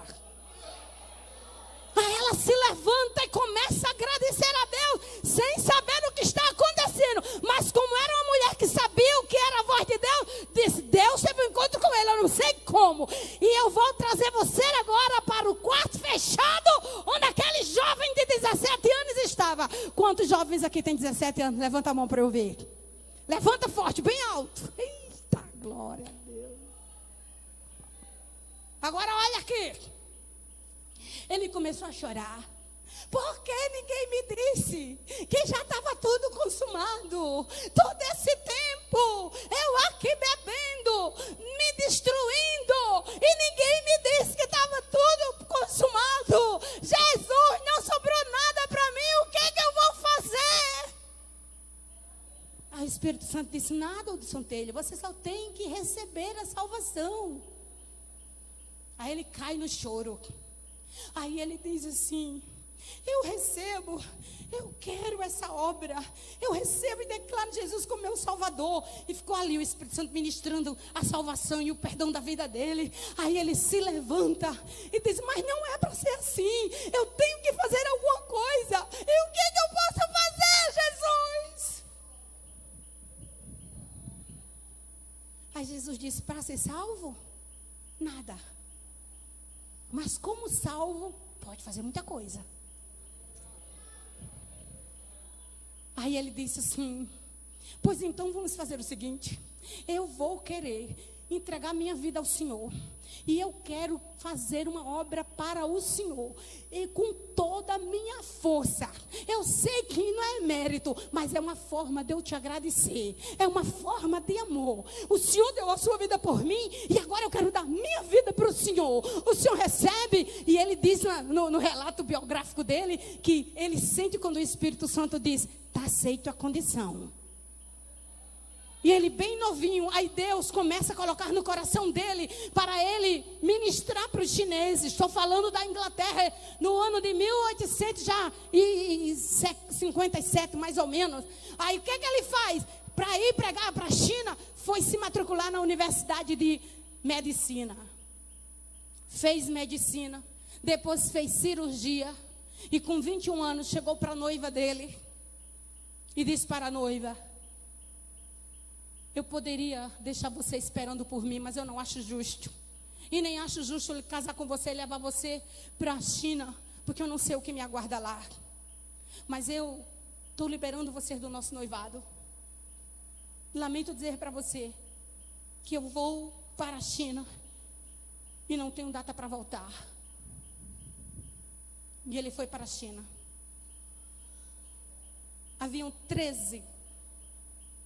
Aí ela se levanta e começa a agradecer a Deus, sem saber o que está acontecendo. Mas como era uma mulher que sabia o que era a voz de Deus, disse, Deus teve um encontro com ele, eu não sei como. E eu vou trazer você agora para o quarto fechado, onde aquele jovem de 17 anos estava. Quantos jovens aqui têm 17 anos? Levanta a mão para eu ver. Levanta forte, bem alto. Eita, glória a Deus. Agora olha aqui. Ele começou a chorar. Porque ninguém me disse que já estava tudo consumado. Todo esse tempo, eu aqui bebendo, me destruindo. E ninguém me disse que estava tudo consumado. Jesus Aí o Espírito Santo disse: nada, Hudson Taylor, você só tem que receber a salvação. Aí ele cai no choro. Aí ele diz assim: eu recebo, eu quero essa obra, eu recebo e declaro Jesus como meu Salvador. E ficou ali o Espírito Santo ministrando a salvação e o perdão da vida dele. Aí ele se levanta e diz: mas não é para ser assim, eu tenho que fazer alguma coisa. E o que eu posso fazer, Jesus? Aí Jesus disse: para ser salvo, nada. Mas como salvo, pode fazer muita coisa. Aí ele disse assim: pois então vamos fazer o seguinte, eu vou querer entregar minha vida ao Senhor, e eu quero fazer uma obra para o Senhor, e com toda a minha força. Eu sei que não é mérito, mas é uma forma de eu te agradecer, é uma forma de amor. O Senhor deu a sua vida por mim, e agora eu quero dar minha vida para o Senhor. O Senhor recebe. E ele diz no relato biográfico dele, que ele sente quando o Espírito Santo diz: está aceito a condição. E ele bem novinho, aí Deus começa a colocar no coração dele para ele ministrar para os chineses. Estou falando da Inglaterra no ano de 1857 mais ou menos. Aí o que ele faz? Para ir pregar para a China, foi se matricular na Universidade de Medicina. Fez medicina, depois fez cirurgia, e com 21 anos chegou para a noiva dele e disse para a noiva: eu poderia deixar você esperando por mim, mas eu não acho justo. E nem acho justo ele casar com você e levar você para a China, porque eu não sei o que me aguarda lá. Mas eu estou liberando você do nosso noivado. Lamento dizer para você que eu vou para a China e não tenho data para voltar. E ele foi para a China. Haviam 13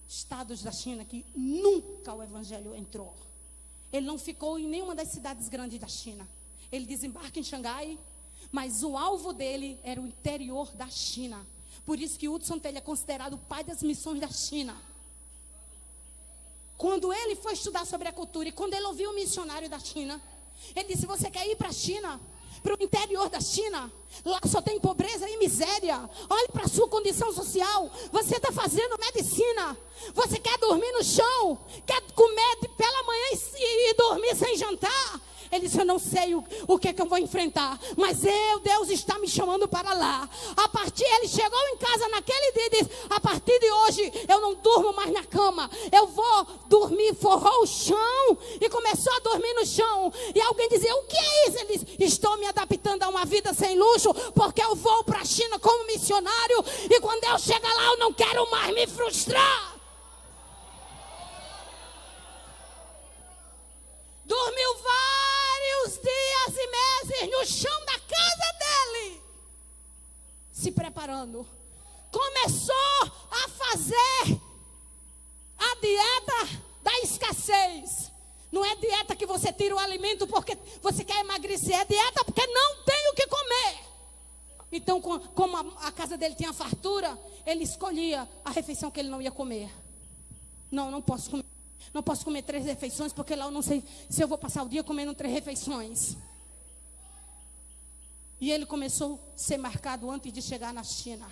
estados da China que nunca o evangelho entrou. Ele não ficou em nenhuma das cidades grandes da China. Ele desembarca em Xangai, mas o alvo dele era o interior da China. Por isso que Hudson Taylor é considerado o pai das missões da China. Quando ele foi estudar sobre a cultura, e quando ele ouviu o missionário da China, ele disse: você quer ir para a China? Para o interior da China? Lá só tem pobreza e miséria. Olhe para a sua condição social. Você está fazendo medicina. Você quer dormir no chão? Quer comer pela manhã e dormir sem jantar? Ele disse: eu não sei o que é que eu vou enfrentar, mas Deus está me chamando para lá. Ele chegou em casa naquele dia e disse: a partir de hoje eu não durmo mais na cama, eu vou dormir. Forrou o chão e começou a dormir no chão. E alguém dizia: o que é isso? Ele disse: estou me adaptando a uma vida sem luxo, porque eu vou para a China como missionário, e quando eu chegar lá eu não quero mais me frustrar. Dormiu vários dias e meses no chão da casa dele, se preparando. Começou a fazer a dieta da escassez. Não é dieta que você tira o alimento porque você quer emagrecer, é dieta porque não tem o que comer. Então, como a casa dele tinha fartura, ele escolhia a refeição que ele não ia comer. Não posso comer. Não posso comer 3 refeições, porque lá eu não sei se eu vou passar o dia comendo 3 refeições. E ele começou a ser marcado antes de chegar na China.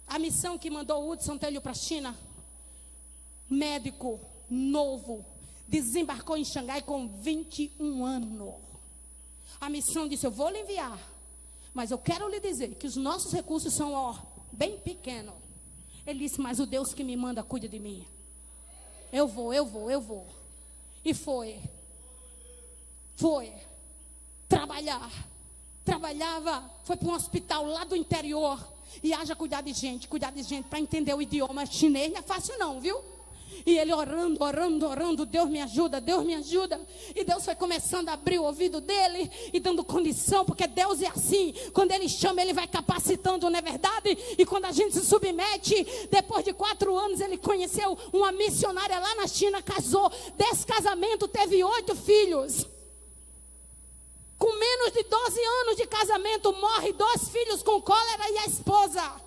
A missão que mandou o Hudson Taylor para a China, médico novo, desembarcou em Xangai com 21 anos. A missão disse: eu vou lhe enviar, mas eu quero lhe dizer que os nossos recursos são bem pequenos. Ele disse: mas o Deus que me manda cuida de mim. Eu vou. E foi trabalhar. Trabalhava, foi para um hospital lá do interior. E haja cuidar de gente para entender o idioma chinês. Não é fácil não, viu? E ele orando, Deus me ajuda. E Deus foi começando a abrir o ouvido dele e dando condição, porque Deus é assim. Quando ele chama, ele vai capacitando, não é verdade? E quando a gente se submete, depois de 4 anos, ele conheceu uma missionária lá na China, casou. Desse casamento, teve 8 filhos. Com menos de 12 anos de casamento, morre 2 filhos com cólera e a esposa.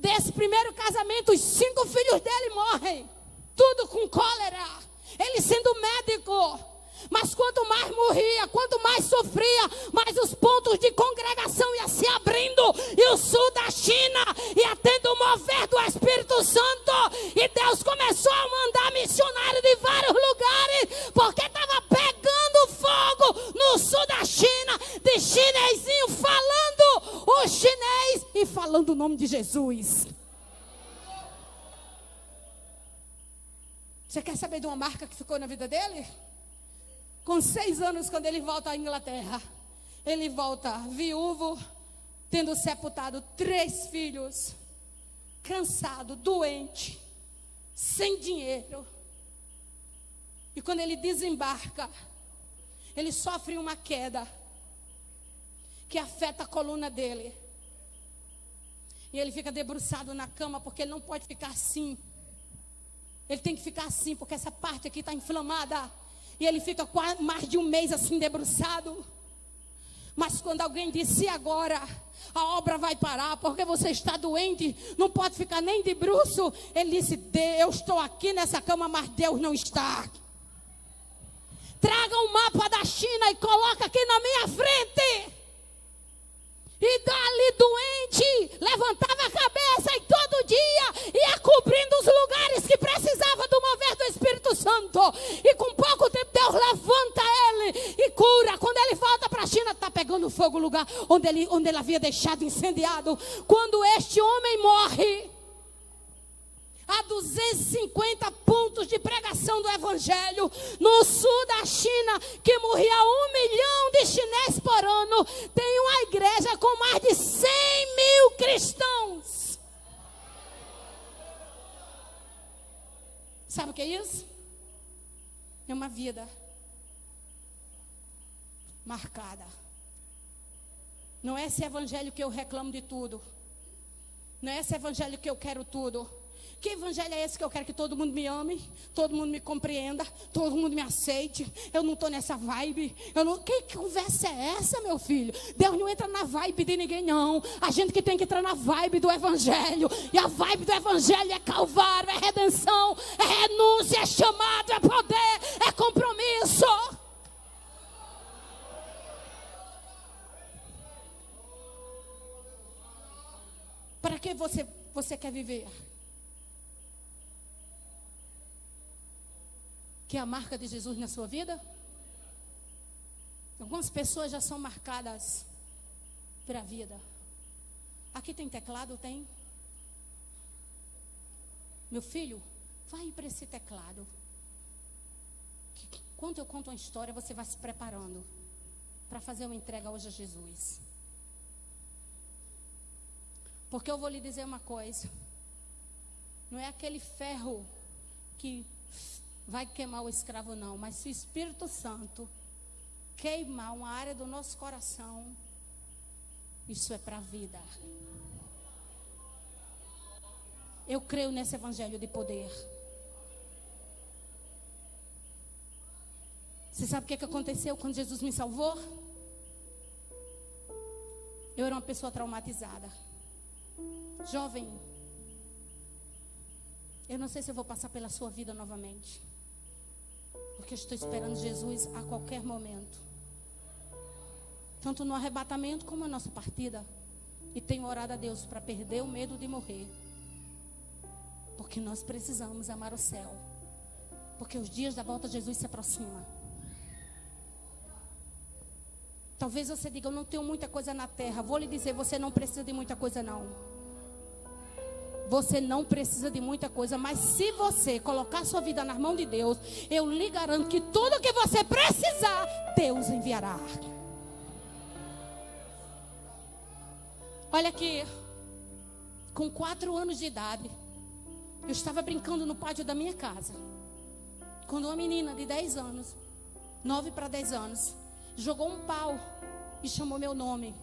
Desse primeiro casamento, os 5 filhos dele morrem. Tudo com cólera. Ele sendo médico. Mas quanto mais morria, quanto mais sofria, mais os pontos de congregação iam se abrindo. E o sul da China ia tendo o mover do Espírito Santo. E Deus começou a mandar missionários de vários lugares. Porque estava pegando fogo no sul da China. De chinesinho falando o chinês e falando o nome de Jesus. Você quer saber de uma marca que ficou na vida dele? Com 6 anos, quando ele volta à Inglaterra, ele volta viúvo, tendo sepultado 3 filhos, cansado, doente, sem dinheiro. E quando ele desembarca, ele sofre uma queda que afeta a coluna dele. E ele fica debruçado na cama, porque ele não pode ficar assim. Ele tem que ficar assim, porque essa parte aqui está inflamada. E ele fica quase mais de um mês assim debruçado. Mas quando alguém disse: agora a obra vai parar, porque você está doente, não pode ficar nem de bruço. Ele disse: eu estou aqui nessa cama, mas Deus não está. Traga um mapa da China e coloca aqui na minha frente. E dali doente, levantava a cabeça e todo dia ia cobrindo os lugares que precisava do mover do Espírito Santo. E com pouco tempo Deus levanta ele e cura. Quando ele volta para a China, está pegando fogo o lugar onde ele havia deixado incendiado. Quando este homem morre, há 250 pontos de pregação do Evangelho no sul da China, que morria 1 milhão de chineses por ano. Tem uma igreja com mais de 100.000 cristãos. Sabe o que é isso? É uma vida marcada. Não é esse evangelho que eu reclamo de tudo. Não é esse evangelho que eu quero tudo. Que evangelho é esse que eu quero que todo mundo me ame, todo mundo me compreenda, todo mundo me aceite? Eu não estou nessa vibe. Que conversa é essa, meu filho? Deus não entra na vibe de ninguém, não. A gente que tem que entrar na vibe do evangelho. E a vibe do evangelho é calvário, é redenção, é renúncia, é chamado, é poder, é compromisso. Para que você quer viver? Que é a marca de Jesus na sua vida? Algumas pessoas já são marcadas para a vida. Aqui tem teclado? Tem? Meu filho, vai para esse teclado. Quando eu conto uma história, você vai se preparando para fazer uma entrega hoje a Jesus. Porque eu vou lhe dizer uma coisa. Não é aquele ferro que vai queimar o escravo, não. Mas se o Espírito Santo queimar uma área do nosso coração, isso é para a vida. Eu creio nesse evangelho de poder. Você sabe o que aconteceu quando Jesus me salvou? Eu era uma pessoa traumatizada. Jovem, eu não sei se eu vou passar pela sua vida novamente. Porque eu estou esperando Jesus a qualquer momento. Tanto no arrebatamento como na nossa partida. E tenho orado a Deus para perder o medo de morrer. Porque nós precisamos amar o céu. Porque os dias da volta de Jesus se aproximam. Talvez você diga: eu não tenho muita coisa na terra. Vou lhe dizer, você não precisa de muita coisa, não. Você não precisa de muita coisa, mas se você colocar sua vida nas mãos de Deus, eu lhe garanto que tudo que você precisar, Deus enviará. Olha aqui, com 4 anos de idade, eu estava brincando no pátio da minha casa, quando uma menina de 10 anos, 9 para 10 anos, jogou um pau e chamou meu nome.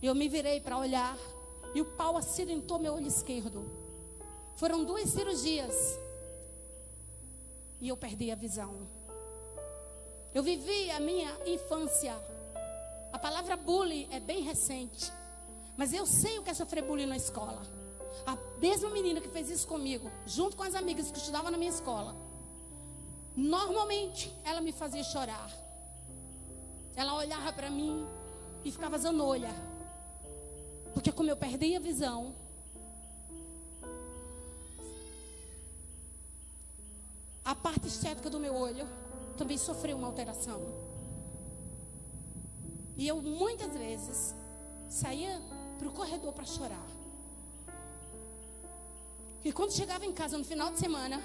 Eu me virei para olhar. E o pau acidentou meu olho esquerdo. Foram 2 cirurgias. E eu perdi a visão. Eu vivi a minha infância. A palavra bullying é bem recente. Mas eu sei o que é sofrer bullying na escola. A mesma menina que fez isso comigo, junto com as amigas que estudavam na minha escola, normalmente ela me fazia chorar. Ela olhava para mim e ficava zanolha. Porque como eu perdi a visão, a parte estética do meu olho também sofreu uma alteração. E eu muitas vezes saía para o corredor para chorar. E quando chegava em casa no final de semana,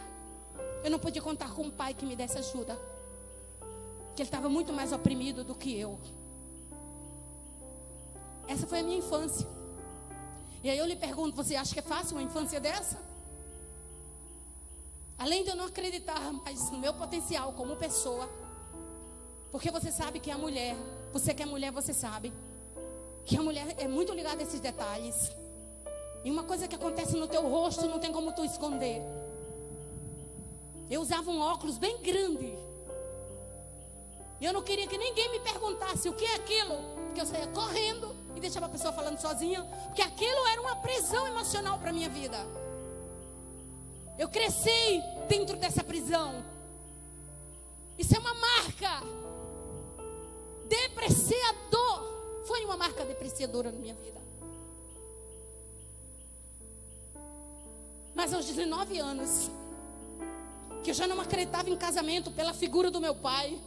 eu não podia contar com um pai que me desse ajuda. Porque ele estava muito mais oprimido do que eu. Essa foi a minha infância. E aí eu lhe pergunto, você acha que é fácil uma infância dessa? Além de eu não acreditar mais no meu potencial como pessoa, porque você sabe que a mulher, você que é mulher, você sabe que a mulher é muito ligada a esses detalhes. E uma coisa que acontece no teu rosto não tem como tu esconder. Eu usava um óculos bem grande. E eu não queria que ninguém me perguntasse o que é aquilo, porque eu saía correndo e deixava a pessoa falando sozinha, porque aquilo era uma prisão emocional para a minha vida. Eu cresci dentro dessa prisão. Isso é uma marca depreciador. Foi uma marca depreciadora na minha vida. Mas aos 19 anos, que eu já não acreditava em casamento pela figura do meu pai,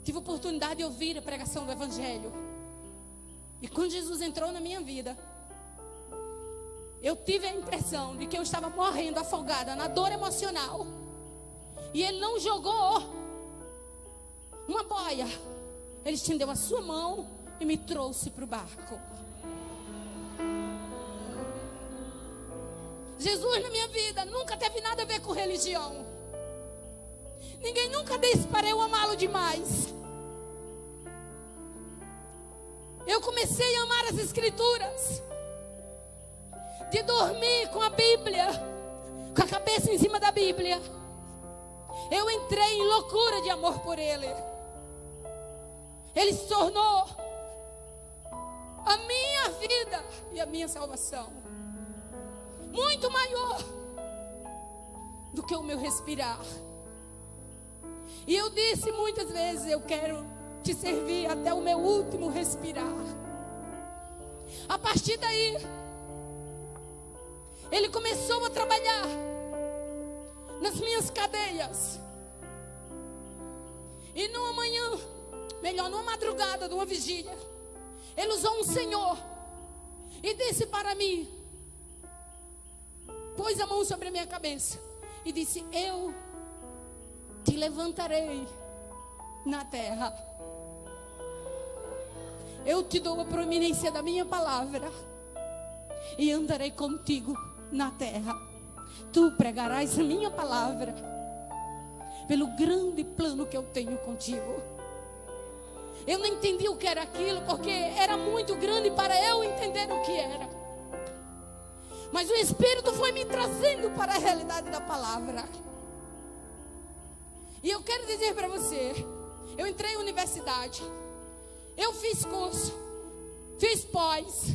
tive a oportunidade de ouvir a pregação do Evangelho. E quando Jesus entrou na minha vida, eu tive a impressão de que eu estava morrendo afogada na dor emocional. E Ele não jogou uma boia. Ele estendeu a sua mão e me trouxe para o barco. Jesus na minha vida nunca teve nada a ver com religião. Ninguém nunca disse para eu amá-lo demais. Eu comecei a amar as Escrituras, de dormir com a Bíblia, com a cabeça em cima da Bíblia. Eu entrei em loucura de amor por Ele. Ele se tornou a minha vida e a minha salvação, muito maior do que o meu respirar. E eu disse muitas vezes, eu quero te servir até o meu último respirar. A partir daí, Ele começou a trabalhar nas minhas cadeias. E numa manhã, numa madrugada de uma vigília, Ele usou um senhor e disse para mim, pôs a mão sobre a minha cabeça e disse: eu te levantarei na terra. Eu te dou a proeminência da minha palavra e andarei contigo na terra. Tu pregarás a minha palavra pelo grande plano que eu tenho contigo. Eu não entendi o que era aquilo, porque era muito grande para eu entender o que era. Mas o Espírito foi me trazendo para a realidade da palavra. E eu quero dizer para você, eu entrei em universidade, eu fiz curso, fiz pós,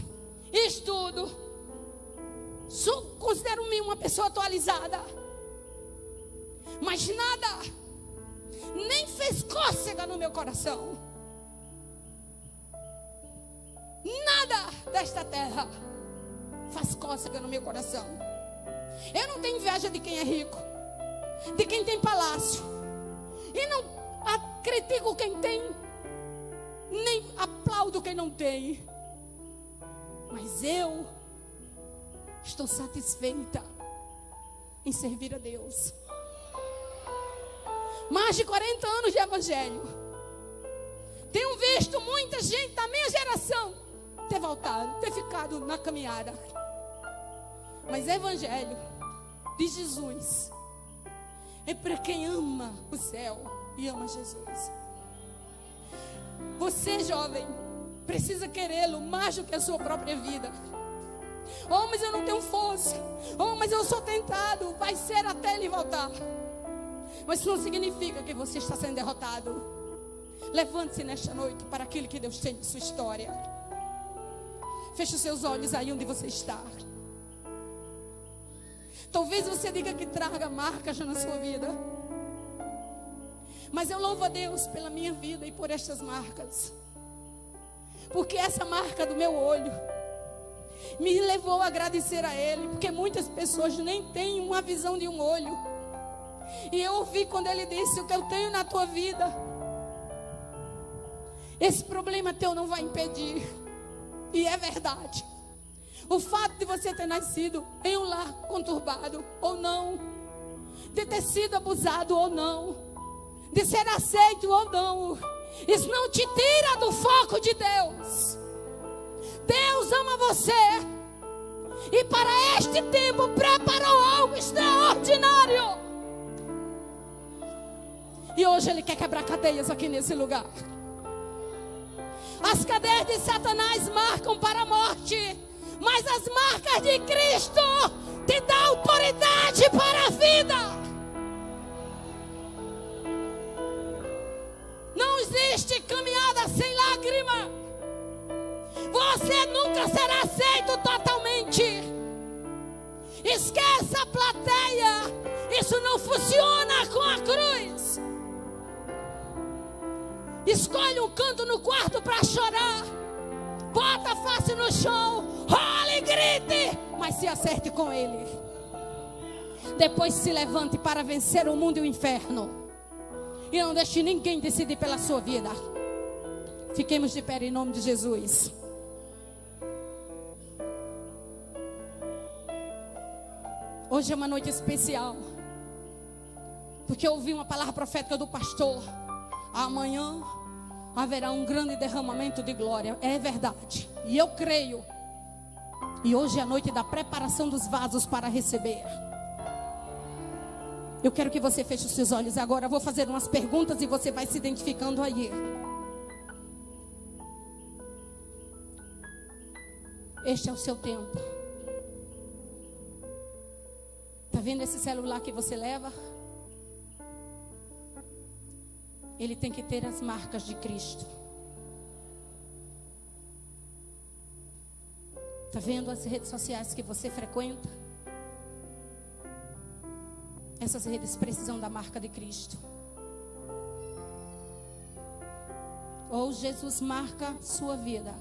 estudo, considero-me uma pessoa atualizada. Mas nada, nem fez cócega no meu coração. Nada desta terra faz cócega no meu coração. Eu não tenho inveja de quem é rico, de quem tem palácio, e não critico quem tem, nem aplaudo quem não tem. Mas eu estou satisfeita em servir a Deus. Mais de 40 anos de evangelho. Tenho visto muita gente da minha geração ter voltado, ter ficado na caminhada. Mas evangelho de Jesus é para quem ama o céu e ama Jesus. Você, jovem, precisa querê-lo mais do que a sua própria vida. Oh, mas eu não tenho força. Oh, mas eu sou tentado. Vai ser até ele voltar. Mas isso não significa que você está sendo derrotado. Levante-se nesta noite para aquilo que Deus tem de sua história. Feche os seus olhos aí onde você está. Talvez você diga que traga marcas na sua vida. Mas eu louvo a Deus pela minha vida e por estas marcas. Porque essa marca do meu olho me levou a agradecer a Ele. Porque muitas pessoas nem têm uma visão de um olho. E eu ouvi quando Ele disse: o que eu tenho na tua vida, esse problema teu não vai impedir. E é verdade. O fato de você ter nascido em um lar conturbado ou não, de ter sido abusado ou não, de ser aceito ou não, isso não te tira do foco de Deus. Deus ama você. E para este tempo preparou algo extraordinário. E hoje Ele quer quebrar cadeias aqui nesse lugar. As cadeias de Satanás marcam para a morte, mas as marcas de Cristo te dão autoridade para a vida. Não existe caminhada sem lágrima. Você nunca será aceito totalmente. Esqueça a plateia. Isso não funciona com a cruz. Escolhe um canto no quarto para chorar. Bota a face no chão. Role e grite. Mas se acerte com Ele. Depois se levante para vencer o mundo e o inferno. E não deixe ninguém decidir pela sua vida. Fiquemos de pé em nome de Jesus. Hoje é uma noite especial. Porque eu ouvi uma palavra profética do pastor. Amanhã haverá um grande derramamento de glória. É verdade. E eu creio. E hoje é a noite da preparação dos vasos para receber. Eu quero que você feche os seus olhos agora. Eu vou fazer umas perguntas e você vai se identificando aí. Este é o seu tempo. Está vendo esse celular que você leva? Ele tem que ter as marcas de Cristo. Está vendo as redes sociais que você frequenta? Essas redes precisam da marca de Cristo. Ou Jesus marca sua vida,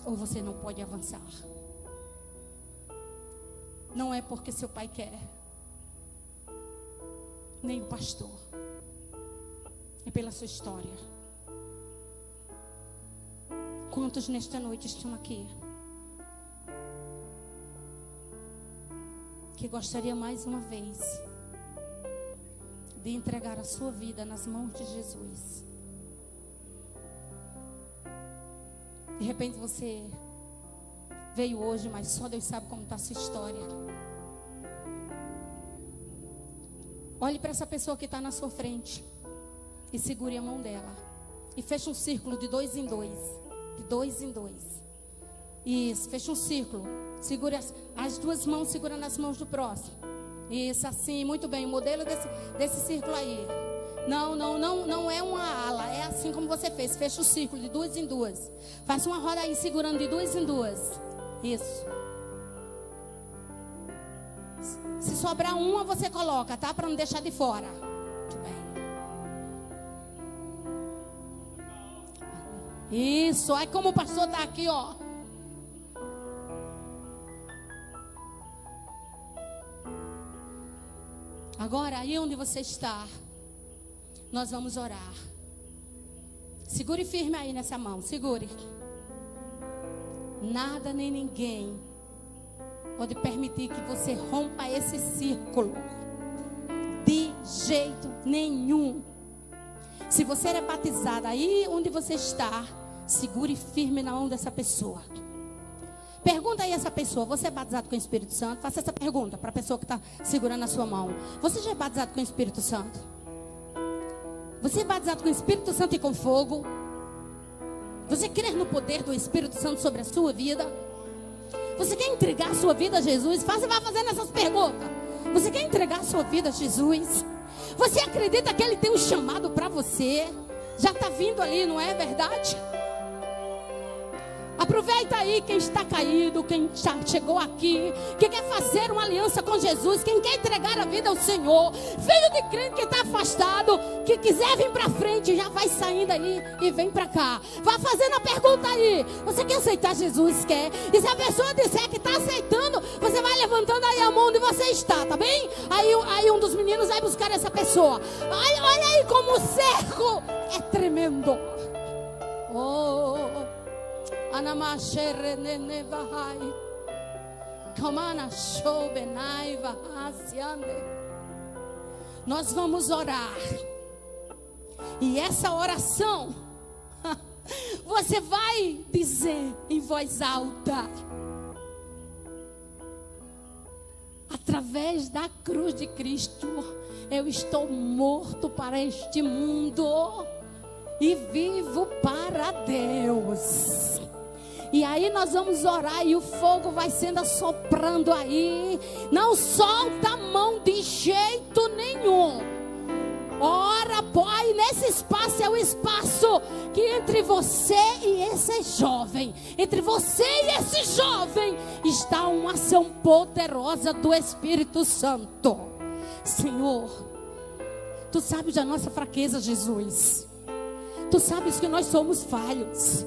ou você não pode avançar. Não é porque seu pai quer, nem o pastor. É pela sua história. Quantos nesta noite estão aqui que gostaria mais uma vez de entregar a sua vida nas mãos de Jesus? De repente você veio hoje, mas só Deus sabe como está a sua história. Olhe para essa pessoa que está na sua frente e segure a mão dela. E feche um círculo de 2 em 2. De 2 em 2. Isso, feche um círculo. Segure as duas mãos, segura nas mãos do próximo. Isso, assim, muito bem. O modelo desse círculo aí. Não é uma ala. É assim como você fez. Fecha o círculo de 2 em 2. Faça uma roda aí, segurando de 2 em 2. Isso. Se sobrar uma, você coloca, tá? Para não deixar de fora. Muito bem. Isso. Aí como o pastor está aqui, ó. Agora, aí onde você está, nós vamos orar. Segure firme aí nessa mão. Segure. Nada nem ninguém pode permitir que você rompa esse círculo. De jeito nenhum. Se você é batizado aí onde você está, segure firme na mão dessa pessoa. Pergunta aí essa pessoa: você é batizado com o Espírito Santo? Faça essa pergunta para a pessoa que está segurando a sua mão. Você já é batizado com o Espírito Santo? Você é batizado com o Espírito Santo e com fogo? Você crê no poder do Espírito Santo sobre a sua vida? Você quer entregar a sua vida a Jesus? Vá fazendo essas perguntas. Você quer entregar a sua vida a Jesus? Você acredita que Ele tem um chamado para você? Já está vindo ali, não é verdade? aproveita aí quem está caído, quem já chegou aqui, que quer fazer uma aliança com Jesus, quem quer entregar a vida ao Senhor, filho de crente que está afastado, que quiser vir para frente, já vai saindo aí e vem para cá. Vá fazendo a pergunta aí: você quer aceitar Jesus? Quer? E se a pessoa disser que está aceitando, você vai levantando aí a mão onde você está, tá bem? Aí um dos meninos vai buscar essa pessoa. Olha aí como o cerco é tremendo. Oh, Anamashere Nenevahai, Kamana Shobenai Vahasiande. Nós vamos orar. E essa oração você vai dizer em voz alta: através da cruz de Cristo, eu estou morto para este mundo e vivo para Deus. E aí nós vamos orar e o fogo vai sendo assoprando aí. Não solta a mão de jeito nenhum. Ora, Pai, nesse espaço é o espaço que entre você e esse jovem, entre você e esse jovem, está uma ação poderosa do Espírito Santo. Senhor, Tu sabes da nossa fraqueza, Jesus. Tu sabes que nós somos falhos,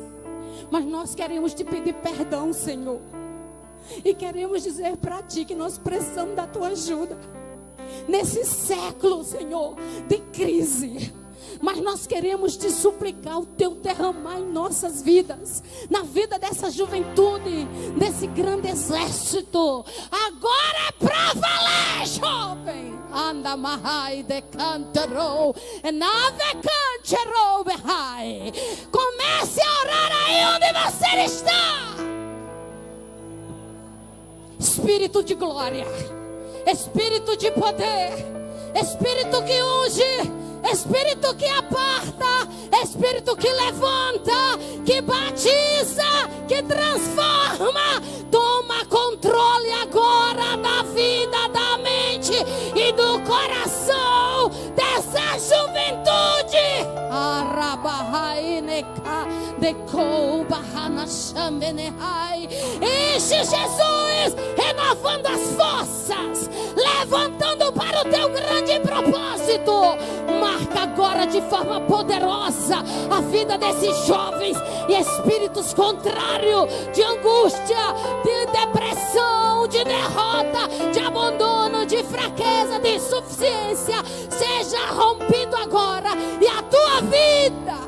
mas nós queremos Te pedir perdão, Senhor. E queremos dizer para Ti que nós precisamos da Tua ajuda nesse século, Senhor, de crise. Mas nós queremos Te suplicar o Teu derramar em nossas vidas, na vida dessa juventude, desse grande exército. Agora é pra valer, jovem. Anda mahai de cantero, nave cantero behai. Comece a orar aí onde você está. Espírito de glória, Espírito de poder, Espírito que unge, Espírito que aparta, Espírito que levanta, que batiza, que transforma. Toma controle agora da vida, da mente e do coração dessa juventude. Enche, Jesus, renovando as forças, levantando para o Teu grande propósito. Marca agora de forma poderosa a vida desses jovens e espíritos contrários de angústia, de depressão, de derrota, de abandono, de fraqueza, de insuficiência, seja rompido agora e a Tua vida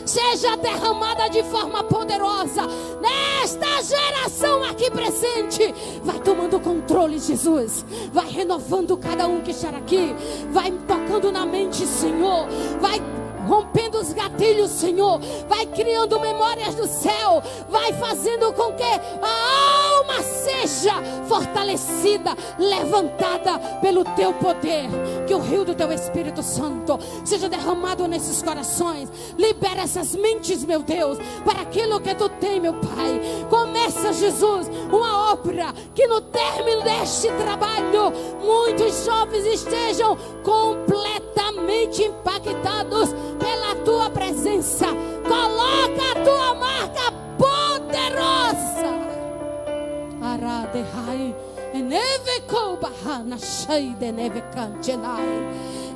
seja derramada de forma poderosa nesta geração aqui presente. Vai tomando controle, Jesus. Vai renovando cada um que está aqui. Vai tocando na mente, Senhor. Vai rompendo os gatilhos, Senhor. Vai criando memórias do céu. Vai fazendo com que a alma seja fortalecida, levantada pelo Teu poder. Que o rio do Teu Espírito Santo seja derramado nesses corações. Libera essas mentes, meu Deus, para aquilo que Tu tem, meu Pai. Começa, Jesus, uma obra que no término deste trabalho muitos jovens estejam completamente impactados pela Tua presença. Coloca a Tua marca poderosa.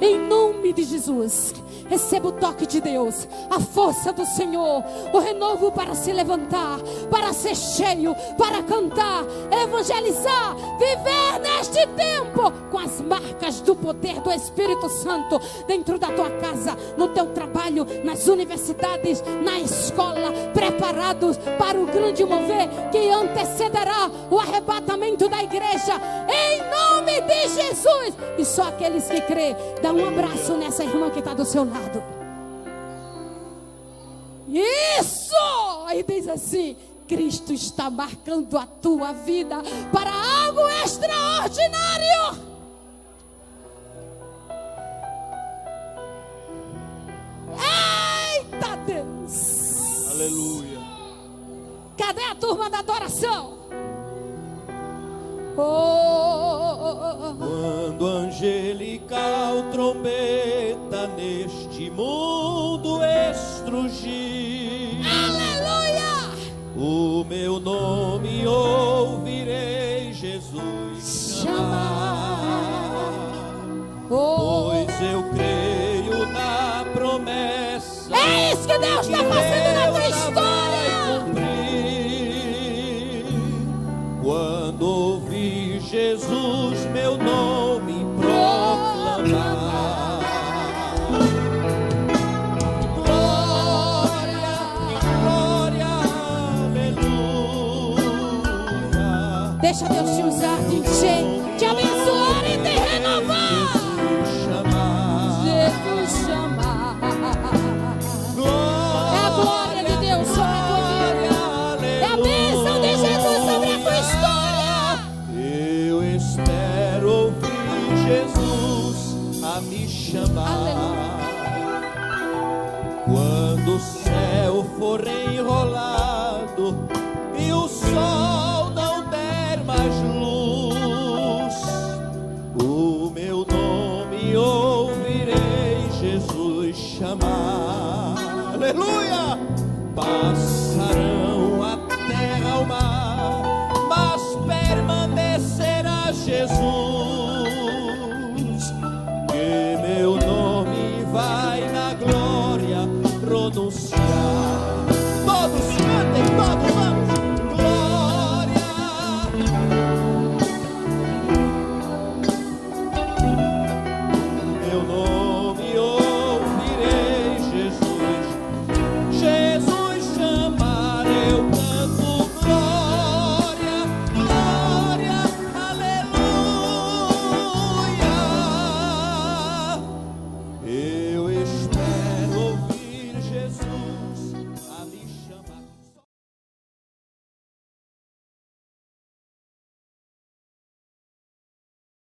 Em nome de Jesus, receba o toque de Deus, a força do Senhor, o renovo para se levantar, para ser cheio, para cantar, evangelizar, viver neste tempo com as marcas do poder do Espírito Santo dentro da tua casa, no teu trabalho, nas universidades, na escola, preparados para o grande mover que antecederá o arrebatamento da igreja, em nome de Jesus. E só aqueles que crêem, dá um abraço nessa irmã que está do seu lado. Isso! Aí diz assim: Cristo está marcando a tua vida para algo extraordinário. Eita Deus! Aleluia! Cadê a turma da adoração? Oh. Quando angelical trombeta neste mundo estrugir, meu nome ouvirei Jesus chamar, pois eu creio na promessa. É isso que Deus está fazendo na tua história. Quando ouvir Jesus meu nome proclamar. Glória, glória, aleluia. Deixa Deus te usar, te encher, te abençoar e te renovar. Jesus chamar. É a glória de Deus sobre a tua vida. É a bênção de Jesus sobre a tua história. Eu espero ouvir Jesus a me chamar. Quando o céu for enrolado e o sol não der mais luz, o meu nome ouvirei Jesus chamar. Aleluia! Passarão a terra ao mar, mas permanecerá Jesus, que meu nome vai na glória pronunciar.